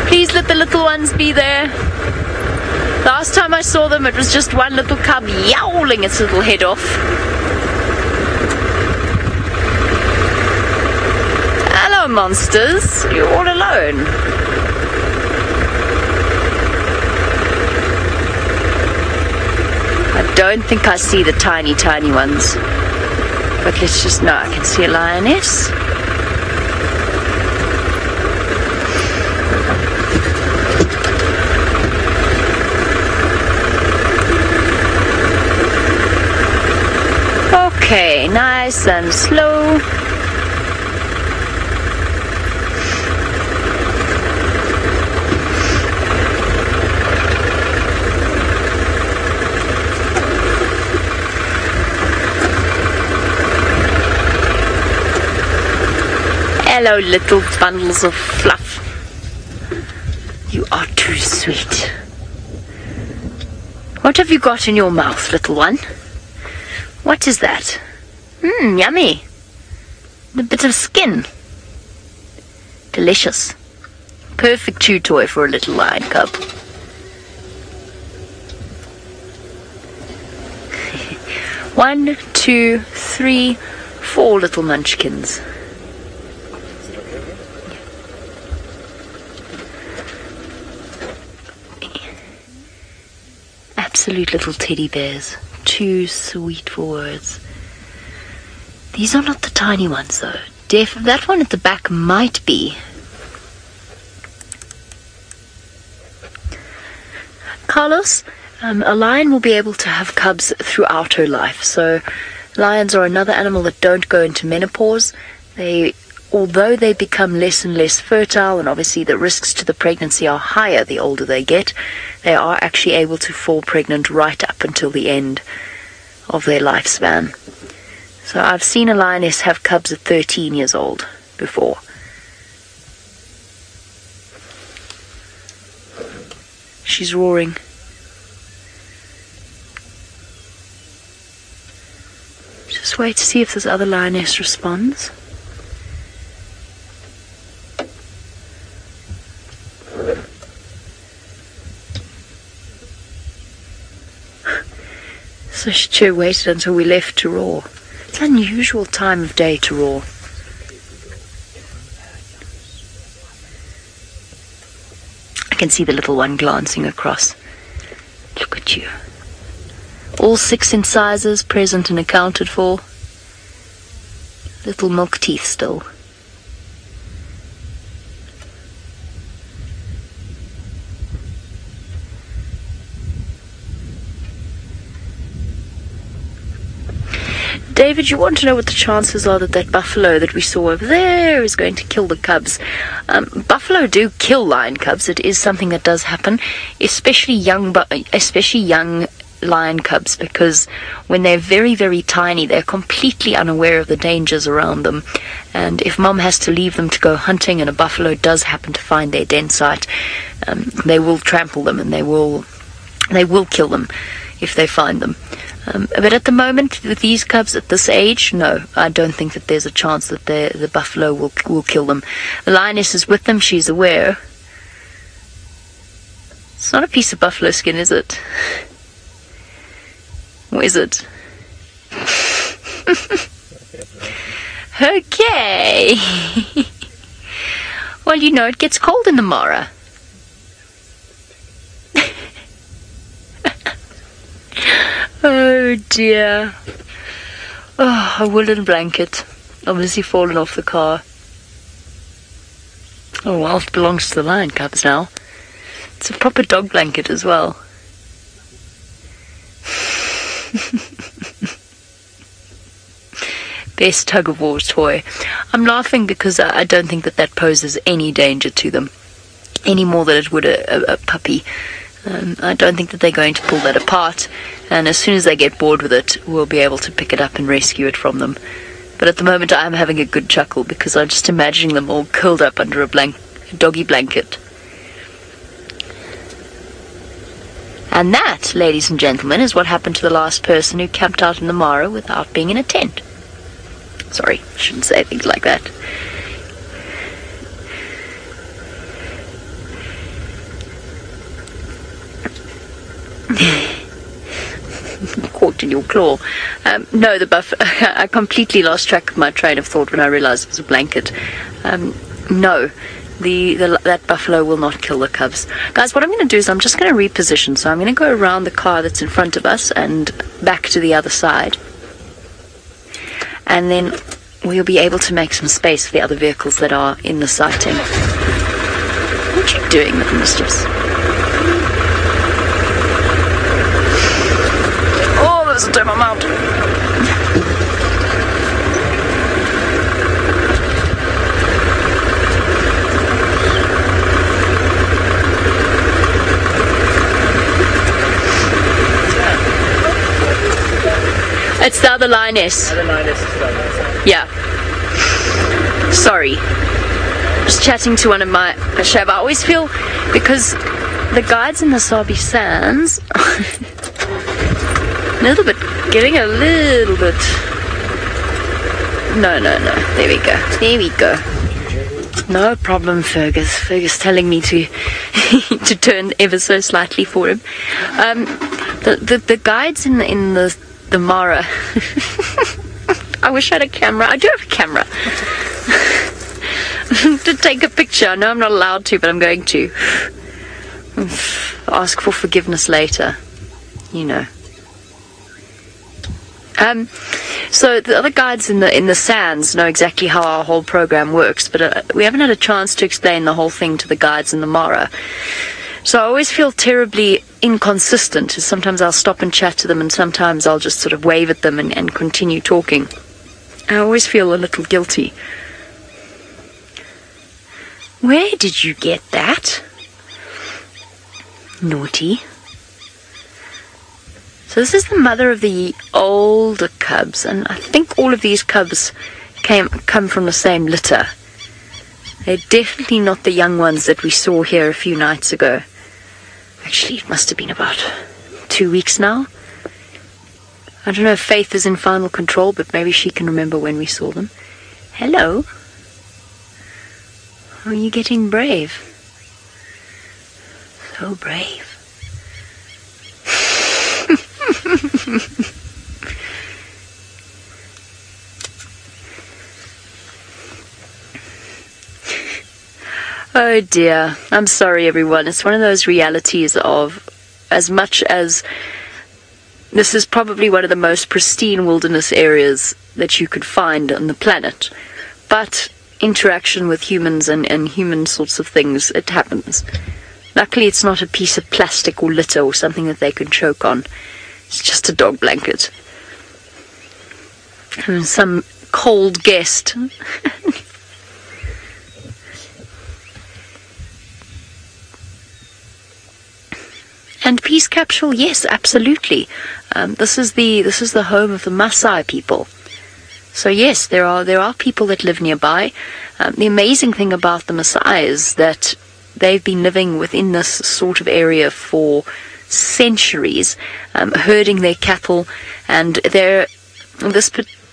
Please let the little ones be there. Last time I saw them it was just one little cub yowling its little head off. Hello, monsters. You're all alone. I don't think I see the tiny ones. But let's just... No, I can see a lioness. Okay, nice and slow. Hello, little bundles of fluff. You are too sweet. What have you got in your mouth, little one? What is that? Yummy. A bit of skin. Delicious. Perfect chew toy for a little lion cub. One, two, three, four little munchkins. Absolute little teddy bears. Too sweet for words. These are not the tiny ones though. That one at the back might be. Carlos, a lion will be able to have cubs throughout her life. So lions are another animal that don't go into menopause. Although they become less and less fertile, and obviously the risks to the pregnancy are higher the older they get, they are actually able to fall pregnant right up until the end of their lifespan. So I've seen a lioness have cubs at 13 years old before. She's roaring. Just wait to see if this other lioness responds. So she waited until we left to roar. It's an unusual time of day to roar. I can see the little one glancing across. Look at you. All 6 incisors present and accounted for. Little milk teeth still. David, you want to know what the chances are that buffalo that we saw over there is going to kill the cubs? Buffalo do kill lion cubs. It is something that does happen, especially young lion cubs, because when they're very, very tiny, they're completely unaware of the dangers around them. And if mom has to leave them to go hunting and a buffalo does happen to find their den site, they will trample them and they will kill them if they find them. But at the moment, with these cubs at this age, no, I don't think that there's a chance that the buffalo will kill them. The lioness is with them, she's aware. It's not a piece of buffalo skin, is it? Or is it? Okay. Well, you know, it gets cold in the Mara. Oh dear. Oh, a woolen blanket. Obviously fallen off the car. Oh well, it belongs to the lion cubs now. It's a proper dog blanket as well. Best tug-of-war toy. I'm laughing because I don't think that poses any danger to them, any more than it would a puppy. I don't think that they're going to pull that apart, and as soon as they get bored with it, we'll be able to pick it up and rescue it from them. But at the moment, I'm having a good chuckle because I'm just imagining them all curled up under a doggy blanket. And that, ladies and gentlemen, is what happened to the last person who camped out in the Mara without being in a tent. Sorry, I shouldn't say things like that. Caught in your claw. No, I completely lost track of my train of thought when I realized it was a blanket. No, that buffalo will not kill the cubs. Guys, what I'm going to do is I'm just going to reposition. So I'm going to go around the car that's in front of us and back to the other side. and then we'll be able to make some space for the other vehicles that are in the sighting. What are you doing, little mistress? Oh, there's a Djuma mount. It's the other lioness. Yeah. Sorry. Just chatting to one of my Shab. I always feel, because the guides in the Sabi Sands getting a little bit. No. There we go. No problem, Fergus. Fergus telling me to to turn ever so slightly for him. The guides in the Mara. I wish I had a camera. I do have a camera. To take a picture. I know I'm not allowed to, but I'm going to. Ask for forgiveness later. You know. So the other guides in the sands know exactly how our whole program works, but we haven't had a chance to explain the whole thing to the guides in the Mara. So I always feel terribly inconsistent. Sometimes I'll stop and chat to them, and sometimes I'll just sort of wave at them and continue talking. I always feel a little guilty. Where did you get that? Naughty. So this is the mother of the older cubs, and I think all of these cubs come from the same litter. They're definitely not the young ones that we saw here a few nights ago. Actually, it must have been about 2 weeks now. I don't know if Faith is in final control, but maybe she can remember when we saw them. Hello. Are you getting brave? So brave. Oh dear, I'm sorry everyone. It's one of those realities of, as much as this is probably one of the most pristine wilderness areas that you could find on the planet, but interaction with humans and human sorts of things, it happens. Luckily it's not a piece of plastic or litter or something that they can choke on. It's just a dog blanket. And some cold guest. And peace capsule, yes, absolutely. This is the home of the Maasai people. So yes, there are people that live nearby. The amazing thing about the Maasai is that they've been living within this sort of area for centuries, herding their cattle, and that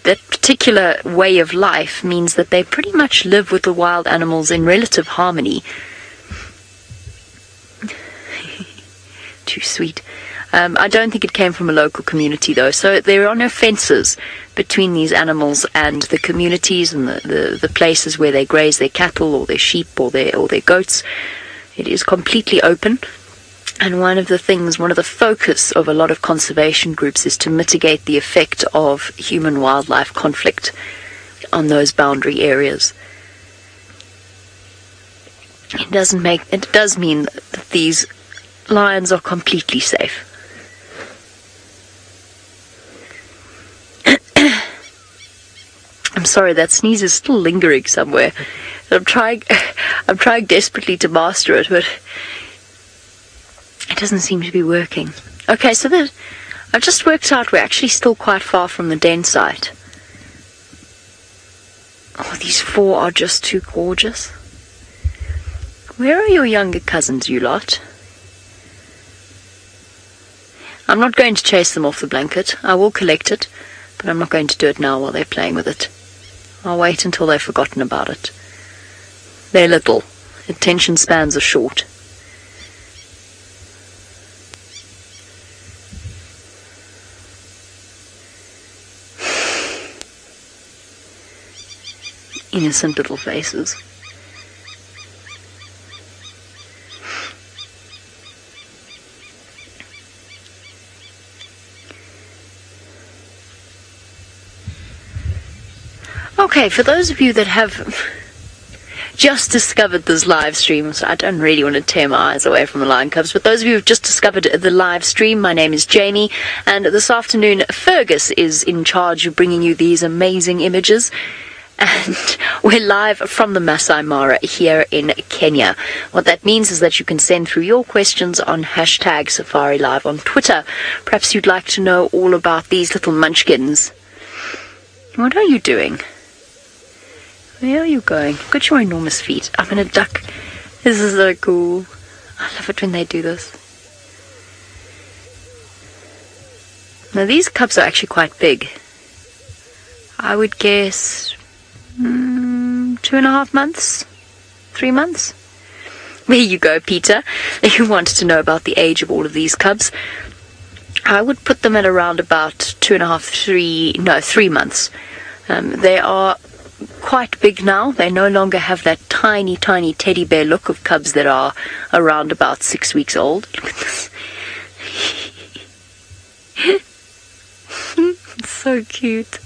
particular way of life means that they pretty much live with the wild animals in relative harmony. Too sweet. I don't think it came from a local community though, so there are no fences between these animals and the communities and the places where they graze their cattle or their sheep or their goats. It is completely open, and one of the focus of a lot of conservation groups is to mitigate the effect of human-wildlife conflict on those boundary areas. It does mean that these lions are completely safe. I'm sorry, that sneeze is still lingering somewhere. I'm trying desperately to master it, but it doesn't seem to be working. Okay, so I've just worked out we're actually still quite far from the den site. Oh, these 4 are just too gorgeous. Where are your younger cousins, you lot? I'm not going to chase them off the blanket. I will collect it, but I'm not going to do it now while they're playing with it. I'll wait until they've forgotten about it. They're little. Attention spans are short. Innocent little faces. Okay, for those of you that have just discovered this live stream, so I don't really want to tear my eyes away from the Lion Cubs, but those of you who've just discovered the live stream, my name is Jamie, and this afternoon Fergus is in charge of bringing you these amazing images. And we're live from the Masai Mara here in Kenya. What that means is that you can send through your questions on hashtag Safari Live on Twitter. Perhaps you'd like to know all about these little munchkins. What are you doing? Where are you going? Look at your enormous feet. I'm in a duck. This is so cool. I love it when they do this. Now these cubs are actually quite big. I would guess 2.5 months, 3 months. There you go, Peter. You wanted to know about the age of all of these cubs. I would put them at around about 3 months. They are quite big now. They no longer have that tiny teddy bear look of cubs that are around about 6 weeks old. Look at this. It's so cute.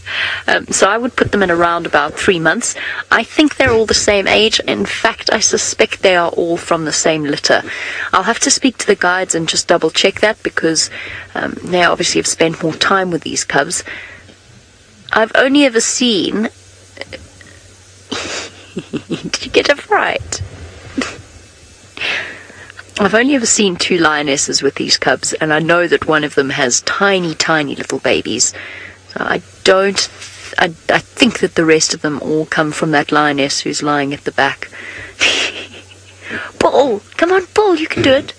So I would put them in around about 3 months. I think they're all the same age. In fact, I suspect they are all from the same litter. I'll have to speak to the guides and just double check that, because they obviously have spent more time with these cubs. I've only ever seen... Did you get a fright? I've only ever seen 2 lionesses with these cubs, and I know that one of them has tiny little babies. So I think that the rest of them all come from that lioness who's lying at the back. Bull! Come on, Bull, you can do it.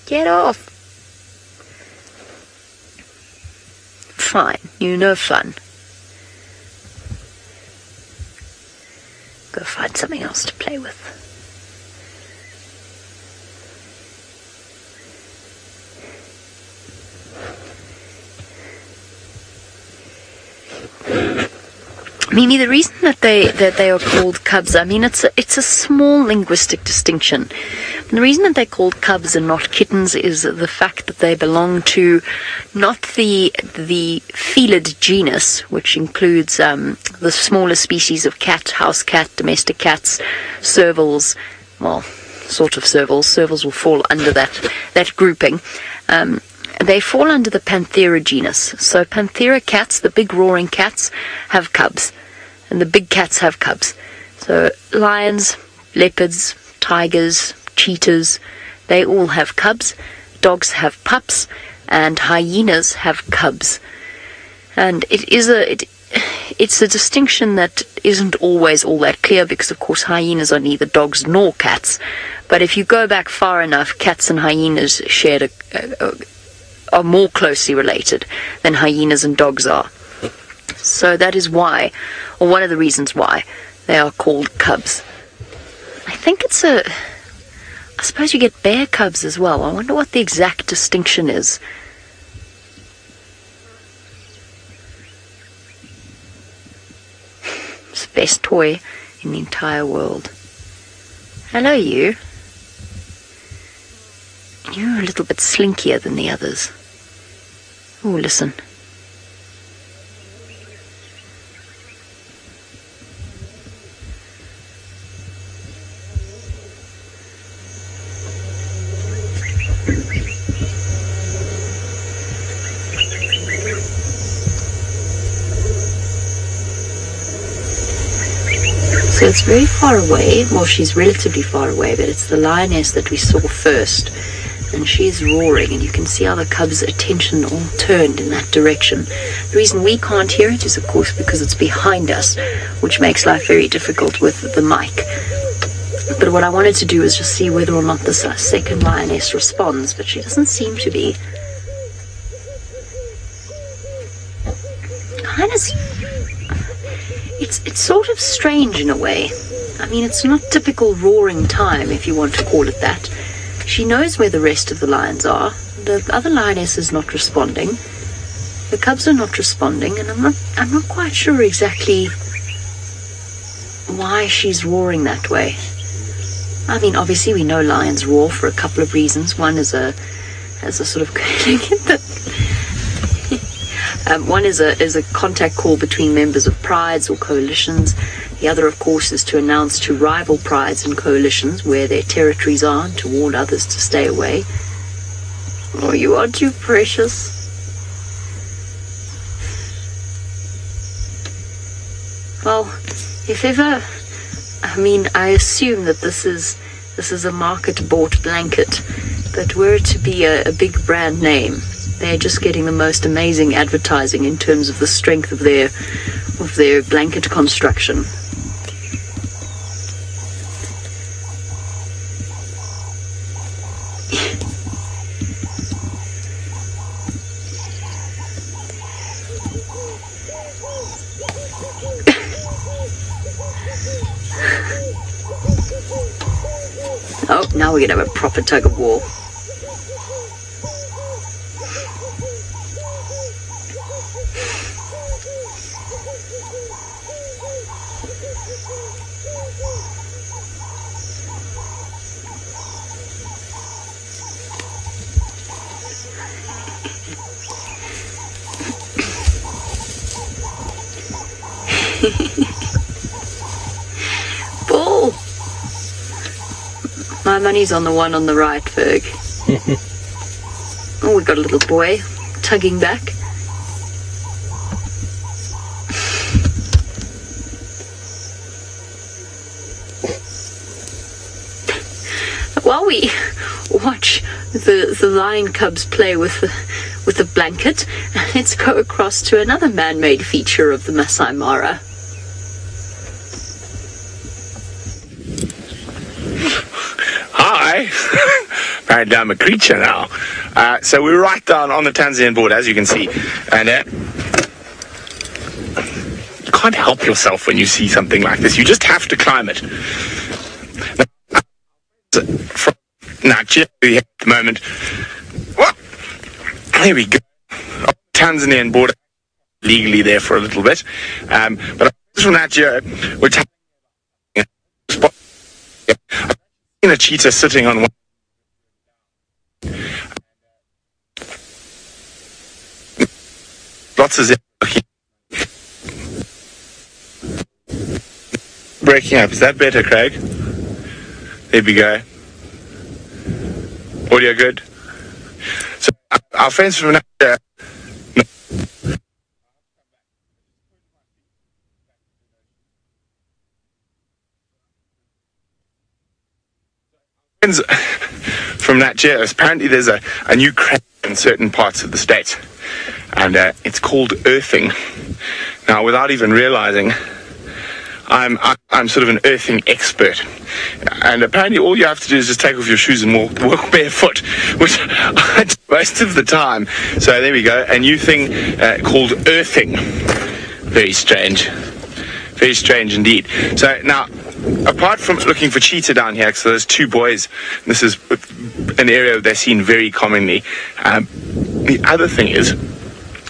Get off. Fine, you know fun. Go find something else to play with. Mimi, the reason that they are called cubs, I mean, it's a small linguistic distinction. And the reason that they're called cubs and not kittens is the fact that they belong to not the felid genus, which includes the smaller species of cat, house cat, domestic cats, servals, well, sort of servals. Servals will fall under that grouping. They fall under the Panthera genus. So Panthera cats, the big roaring cats, have cubs. And the big cats have cubs. So lions, leopards, tigers, cheetahs, they all have cubs. Dogs have pups, and hyenas have cubs. And it's a distinction that isn't always all that clear, because of course hyenas are neither dogs nor cats. But if you go back far enough, cats and hyenas are more closely related than hyenas and dogs are. So that is why, or one of the reasons why, they are called cubs. I think I suppose you get bear cubs as well. I wonder what the exact distinction is. It's the best toy in the entire world. Hello, you. You're a little bit slinkier than the others. Oh, listen. So it's very far away. Well, she's relatively far away, but it's the lioness that we saw first. And she's roaring, and you can see how the cubs' attention all turned in that direction. The reason we can't hear it is, of course, because it's behind us, which makes life very difficult with the mic. But what I wanted to do is just see whether or not this second lioness responds, but she doesn't seem to be. It's sort of strange in a way. I mean, it's not typical roaring time, if you want to call it that. She knows where the rest of the lions are. The other lioness is not responding. The cubs are not responding, and I'm not quite sure exactly why she's roaring that way. I mean, obviously we know lions roar for a couple of reasons. One is a sort of look at that. One is a contact call between members of prides or coalitions. The other, of course, is to announce to rival prides and coalitions where their territories are and to warn others to stay away. Oh, you are too precious. Well, if ever, I assume that this is a market-bought blanket, but were it to be a big brand name, they're just getting the most amazing advertising in terms of the strength of their blanket construction. Oh, now we're going to have a proper tug of war. Bull! My money's on the one on the right, Ferg. Oh, we've got a little boy tugging back. While we watch the lion cubs play with the blanket, let's go across to another man-made feature of the Masai Mara. Hi. Apparently I'm a creature now. So we're right down on the Tanzanian border, as you can see. And you can't help yourself when you see something like this. You just have to climb it. From Nigeria at the moment. Well, here we go. Tanzanian border, legally there for a little bit. But from Nigeria, we're spot. A cheetah sitting on one. Lots of breaking up. Is that better, Craig? There we go. Audio good. So our friends from Nigeria. From Nigeria, apparently there's a new craze in certain parts of the state, and it's called earthing. Now, without even realizing, I'm sort of an earthing expert, and apparently all you have to do is just take off your shoes and walk barefoot, which I do most of the time. So there we go, a new thing called earthing. Very strange indeed. So now, apart from looking for cheetah down here, so there's two boys. This is an area they're seen very commonly. The other thing is,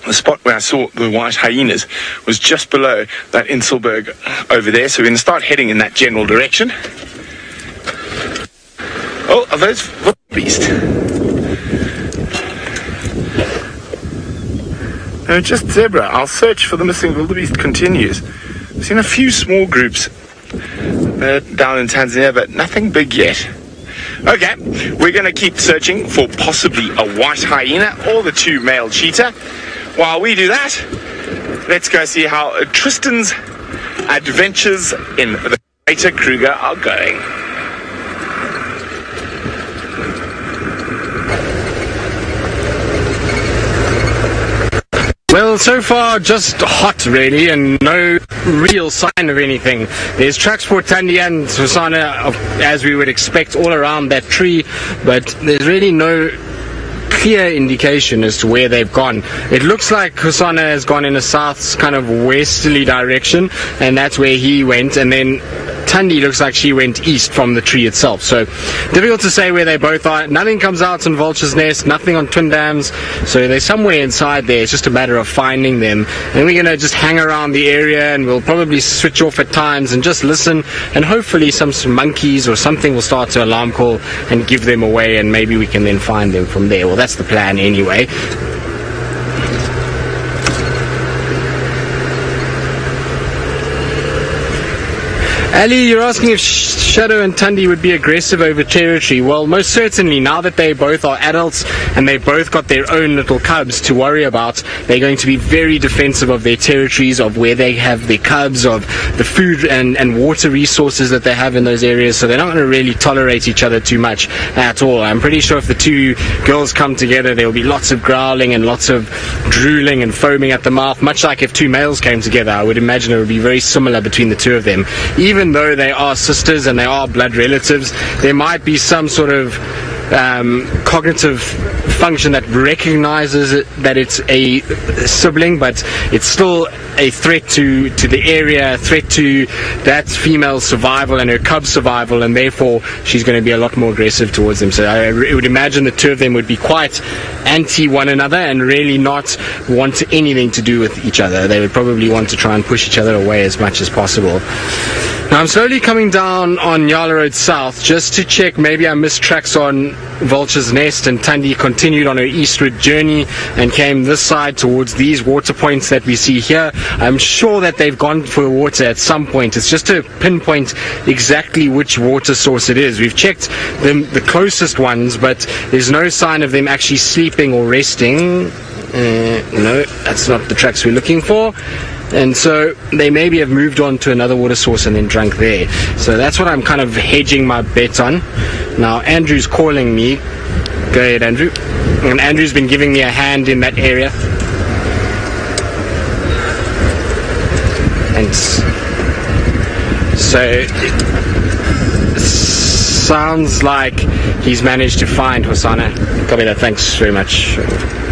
the spot where I saw the white hyenas was just below that Inselberg over there. So we're going to start heading in that general direction. Oh, are those wildebeest? No, just zebra. Our search for the missing wildebeest continues. I've seen a few small groups down in Tanzania, but nothing big yet. Okay, we're going to keep searching for possibly a white hyena or the two male cheetah. While we do that, let's go see how Tristan's adventures in the greater Kruger are going. Well, so far just hot really, and no real sign of anything. There's tracks for Tandy and Hosana, as we would expect, all around that tree, but there's really no clear indication as to where they've gone. It looks like Hosana has gone in a south kind of westerly direction, and that's where he went, and then Tandy looks like she went east from the tree itself. So difficult to say where they both are. Nothing comes out on Vulture's Nest, nothing on Twin Dams, so they're somewhere inside there. It's just a matter of finding them, and we're going to just hang around the area, and we'll probably switch off at times and just listen, and hopefully some monkeys or something will start to alarm call and give them away, and maybe we can then find them from there. Well, that's the plan anyway. Ali, you're asking if Shadow and Tundi would be aggressive over territory. Well, most certainly, now that they both are adults and they've both got their own little cubs to worry about, they're going to be very defensive of their territories, of where they have their cubs, of the food and water resources that they have in those areas, so they're not going to really tolerate each other too much at all. I'm pretty sure if the two girls come together, there will be lots of growling and lots of drooling and foaming at the mouth, much like if two males came together. I would imagine it would be very similar between the two of them. Even though they are sisters and they are blood relatives, there might be some sort of cognitive function that recognizes that it's a sibling, but it's still a threat to the area, a threat to that female's survival and her cub's survival, and therefore she's going to be a lot more aggressive towards them. So I would imagine the two of them would be quite anti one another and really not want anything to do with each other. They would probably want to try and push each other away as much as possible. Now I'm slowly coming down on Yala Road South just to check maybe I missed tracks on Vulture's Nest, and Tundi continued on her eastward journey and came this side towards these water points that we see here. I'm sure that they've gone for water at some point. It's just to pinpoint exactly which water source it is. We've checked the closest ones, but there's no sign of them actually sleeping or resting. No, that's not the tracks we're looking for. And so they maybe have moved on to another water source and then drunk there. So that's what I'm kind of hedging my bet on. Now Andrew's calling me. Go ahead, Andrew. And Andrew's been giving me a hand in that area. And so it sounds like he's managed to find Hosana. Copy that, thanks very much.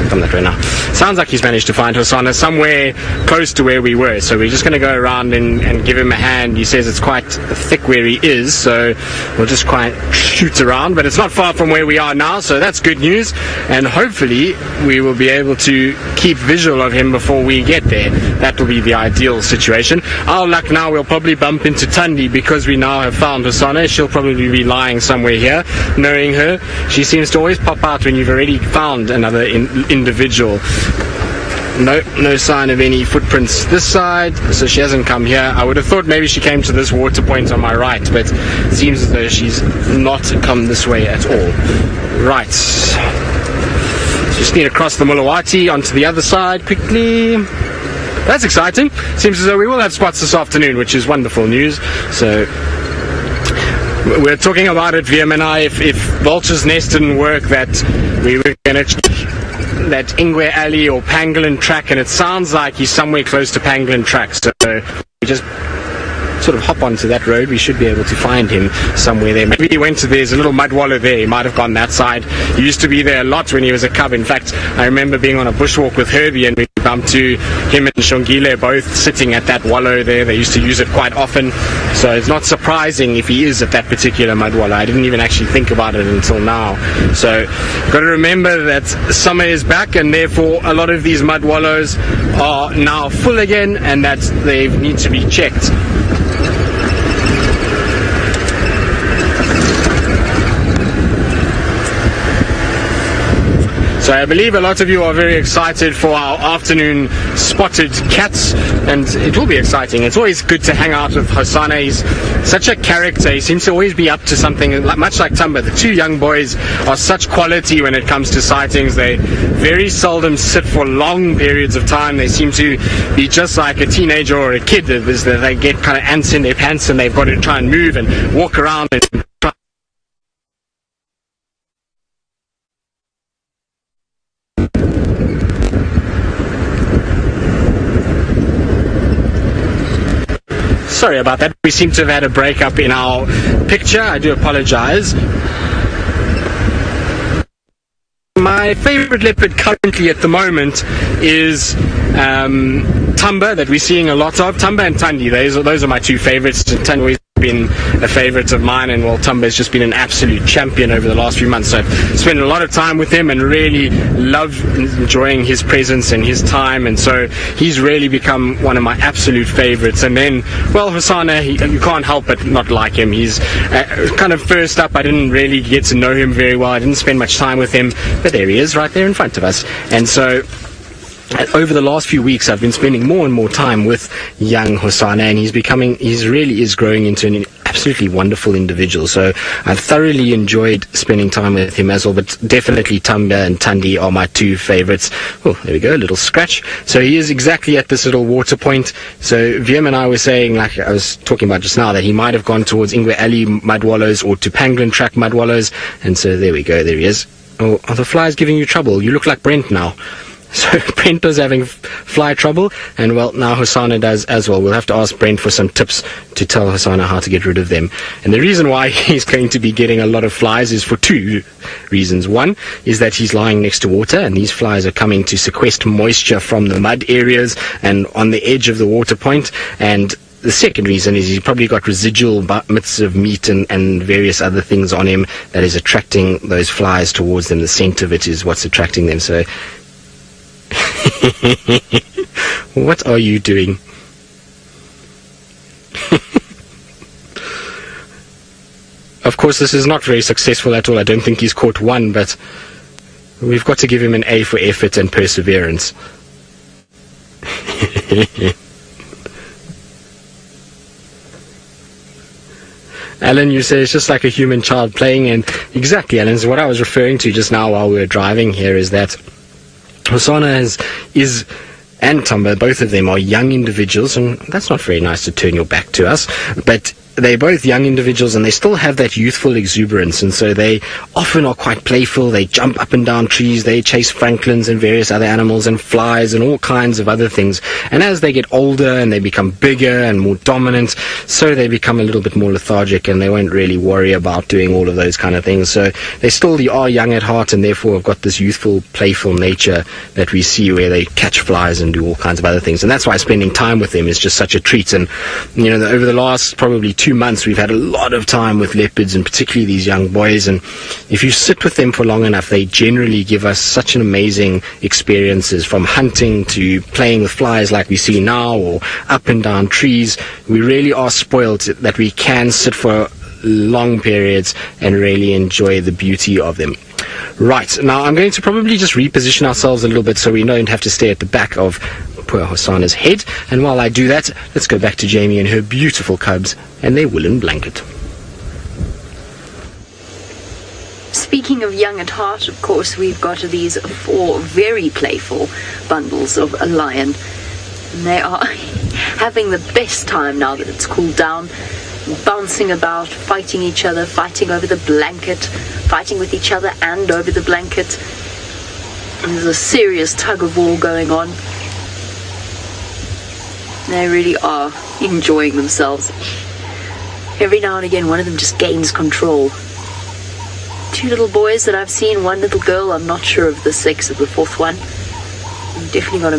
Come that way now. Sounds like he's managed to find Hosana somewhere close to where we were, so we're just going to go around and give him a hand. He says it's quite thick where he is, so we'll just quite shoot around, but it's not far from where we are now, so that's good news, and hopefully we will be able to keep visual of him before we get there. That will be the ideal situation. Our luck now, we'll probably bump into Tundi because we now have found Hosana. She'll probably be lying somewhere here. Knowing her, she seems to always pop out when you've already found another individual. No sign of any footprints this side, so she hasn't come here. I would have thought maybe she came to this water point on my right, but it seems as though she's not come this way at all. Right. Just need to cross the Mulawati onto the other side quickly. That's exciting. Seems as though we will have spots this afternoon, which is wonderful news. So we're talking about it, VM and I, if Vulture's Nest didn't work, that we were going to that Ingwe Alley or Pangolin Track, and it sounds like he's somewhere close to Pangolin Track, so we just sort of hop onto that road. We should be able to find him somewhere there. Maybe he went to, there's a little mud wallow there, he might have gone that side. He used to be there a lot when he was a cub. In fact, I remember being on a bushwalk with Herbie and we bumped to him and Shongile both sitting at that wallow there. They used to use it quite often, so it's not surprising if he is at that particular mud wallow. I didn't even actually think about it until now. So got to remember that summer is back, and therefore a lot of these mud wallows are now full again, and that they need to be checked. So I believe a lot of you are very excited for our afternoon spotted cats, and it will be exciting. It's always good to hang out with Hosana. He's such a character. He seems to always be up to something, much like Tumba. The two young boys are such quality when it comes to sightings. They very seldom sit for long periods of time. They seem to be just like a teenager or a kid. They get kind of ants in their pants and they've got to try and move and walk around and try. Sorry about that. We seem to have had a breakup in our picture. I do apologize. My favorite leopard currently at the moment is Tumba, that we're seeing a lot of. Tumba and Tundi, those are my two favorites. Tundi has been a favorite of mine, and well, Tumba has just been an absolute champion over the last few months. So I've spent a lot of time with him and really love enjoying his presence and his time, and so he's really become one of my absolute favorites. And then, well, Hosana, you can't help but not like him. He's kind of first up. I didn't really get to know him very well. I didn't spend much time with him, but there he is right there in front of us. And so over the last few weeks, I've been spending more and more time with young Hosana, and he's really growing into an absolutely wonderful individual. So I've thoroughly enjoyed spending time with him as well, but definitely Tamba and Tandi are my two favorites. Oh, there we go, a little scratch. So he is exactly at this little water point. So Wiem and I were saying, like I was talking about just now, that he might have gone towards Ingwe Alley Mudwallows or to Pangolin Track Mudwallows, and so there we go, there he is. Oh, are the flies giving you trouble? You look like Brent now. So Brent was having fly trouble, and well, now Hosana does as well. We'll have to ask Brent for some tips to tell Hosana how to get rid of them. And the reason why he's going to be getting a lot of flies is for two reasons. One is that he's lying next to water, and these flies are coming to sequester moisture from the mud areas and on the edge of the water point. And the second reason is he's probably got residual bits of meat and various other things on him that is attracting those flies towards them. The scent of it is what's attracting them. So what are you doing? Of course, this is not very successful at all. I don't think he's caught one, but we've got to give him an A for effort and perseverance. Alan, you say it's just like a human child playing, and exactly, Alan, so what I was referring to just now while we were driving here is that Hosana and Tamba, both of them are young individuals, and that's not very nice to turn your back to us, but they're both young individuals and they still have that youthful exuberance, and so they often are quite playful. They jump up and down trees, they chase francolins and various other animals and flies and all kinds of other things. And as they get older and they become bigger and more dominant, so they become a little bit more lethargic and they won't really worry about doing all of those kind of things. So they still are young at heart, and therefore have got this youthful, playful nature that we see where they catch flies and do all kinds of other things. And that's why spending time with them is just such a treat. And you know, over the last probably 2 months, we've had a lot of time with leopards, and particularly these young boys, and if you sit with them for long enough, they generally give us such an amazing experiences, from hunting to playing with flies like we see now, or up and down trees. We really are spoiled that we can sit for long periods and really enjoy the beauty of them. Right, now I'm going to probably just reposition ourselves a little bit so we don't have to stay at the back of poor Hosana's head, and while I do that, let's go back to Jamie and her beautiful cubs and their woolen blanket. Speaking of young at heart, of course, we've got these 4 very playful bundles of a lion, and they are having the best time now that it's cooled down, bouncing about, fighting each other, fighting over the blanket, fighting with each other and over the blanket. And there's a serious tug of war going on. They really are enjoying themselves. Every now and again, one of them just gains control. 2 little boys that I've seen, 1 little girl. I'm not sure of the sex of the 4th one. We've definitely got a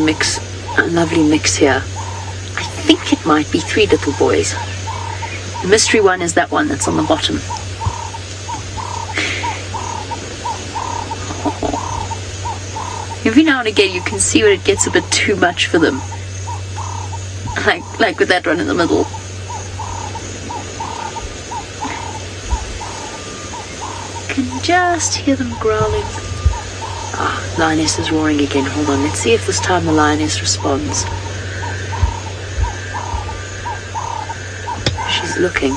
lovely mix here. I think it might be 3 little boys. The mystery one is that one that's on the bottom. Every now and again you can see when it gets a bit too much for them. Like with that one in the middle. Can just hear them growling. Ah, Lioness is roaring again. Hold on, let's see if this time the Lioness responds. She's looking.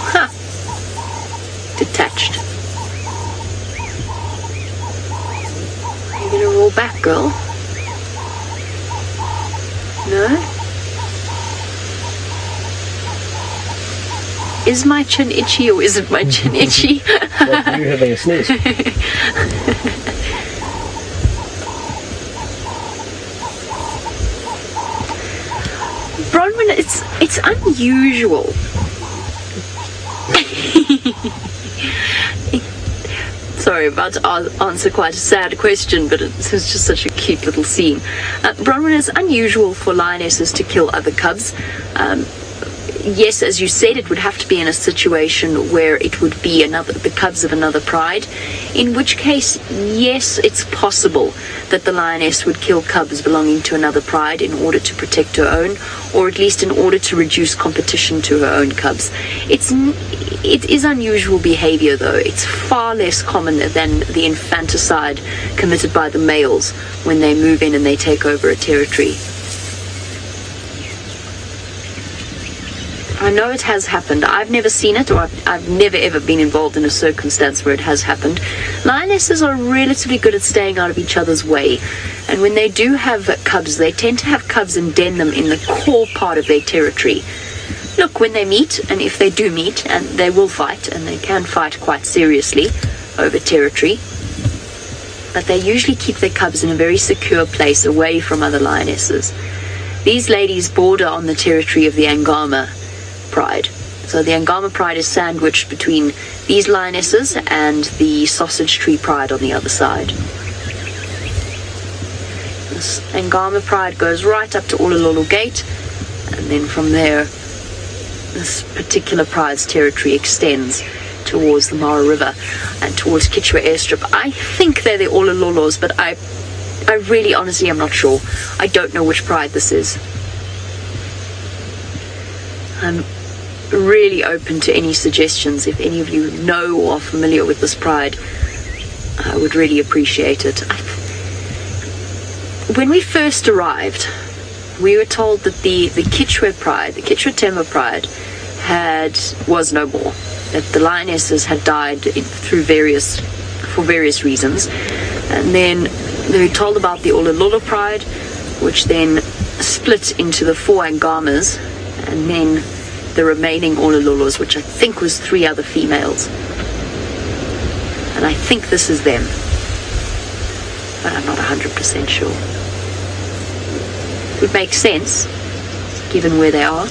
Ha! Detached. Are you gonna roll back, girl? No? Is my chin itchy or isn't my chin itchy? What, are you having a sneeze? Bronwyn, it's unusual. Sorry, I'm about to answer quite a sad question, but it was just such a cute little scene. Bronwyn, it's unusual for lionesses to kill other cubs. yes, as you said, it would have to be in a situation where it would be the cubs of another pride, in which case, yes, it's possible that the lioness would kill cubs belonging to another pride in order to protect her own, or at least in order to reduce competition to her own cubs. It is unusual behavior, though. It's far less common than the infanticide committed by the males when they move in and they take over a territory. I know it has happened. I've never seen it, or I've never ever been involved in a circumstance where it has happened. Lionesses are relatively good at staying out of each other's way, and when they do have cubs, they tend to have cubs and den them in the core part of their territory. Look, when they meet, and if they do meet, and they will fight, and they can fight quite seriously over territory, but they usually keep their cubs in a very secure place away from other lionesses. These ladies border on the territory of the Angama pride. So the Angama pride is sandwiched between these lionesses and the Sausage Tree pride on the other side. This Angama pride goes right up to Olololo Gate, and then from there this particular pride's territory extends towards the Mara River and towards Chitwa airstrip. I think they're the Olololos, but I really honestly am not sure. I don't know which pride this is. I'm really open to any suggestions. If any of you know or are familiar with this pride, I would really appreciate it. When we first arrived, we were told that the Chitwa pride, the Chitwa Temba pride, was no more. That the lionesses had died for various reasons. And then we were told about the Olololo pride, which then split into the 4 Angamas, and then the remaining Olololos, which I think was 3 other females. And I think this is them, but I'm not 100% sure. It would make sense, given where they are.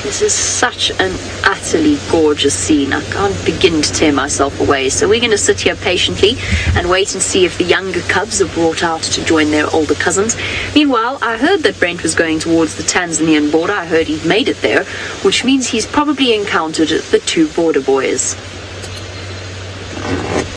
This is such an utterly gorgeous scene. I can't begin to tear myself away. So we're going to sit here patiently and wait and see if the younger cubs are brought out to join their older cousins. Meanwhile, I heard that Brent was going towards the Tanzanian border. I heard he'd made it there, which means he's probably encountered the 2 border boys.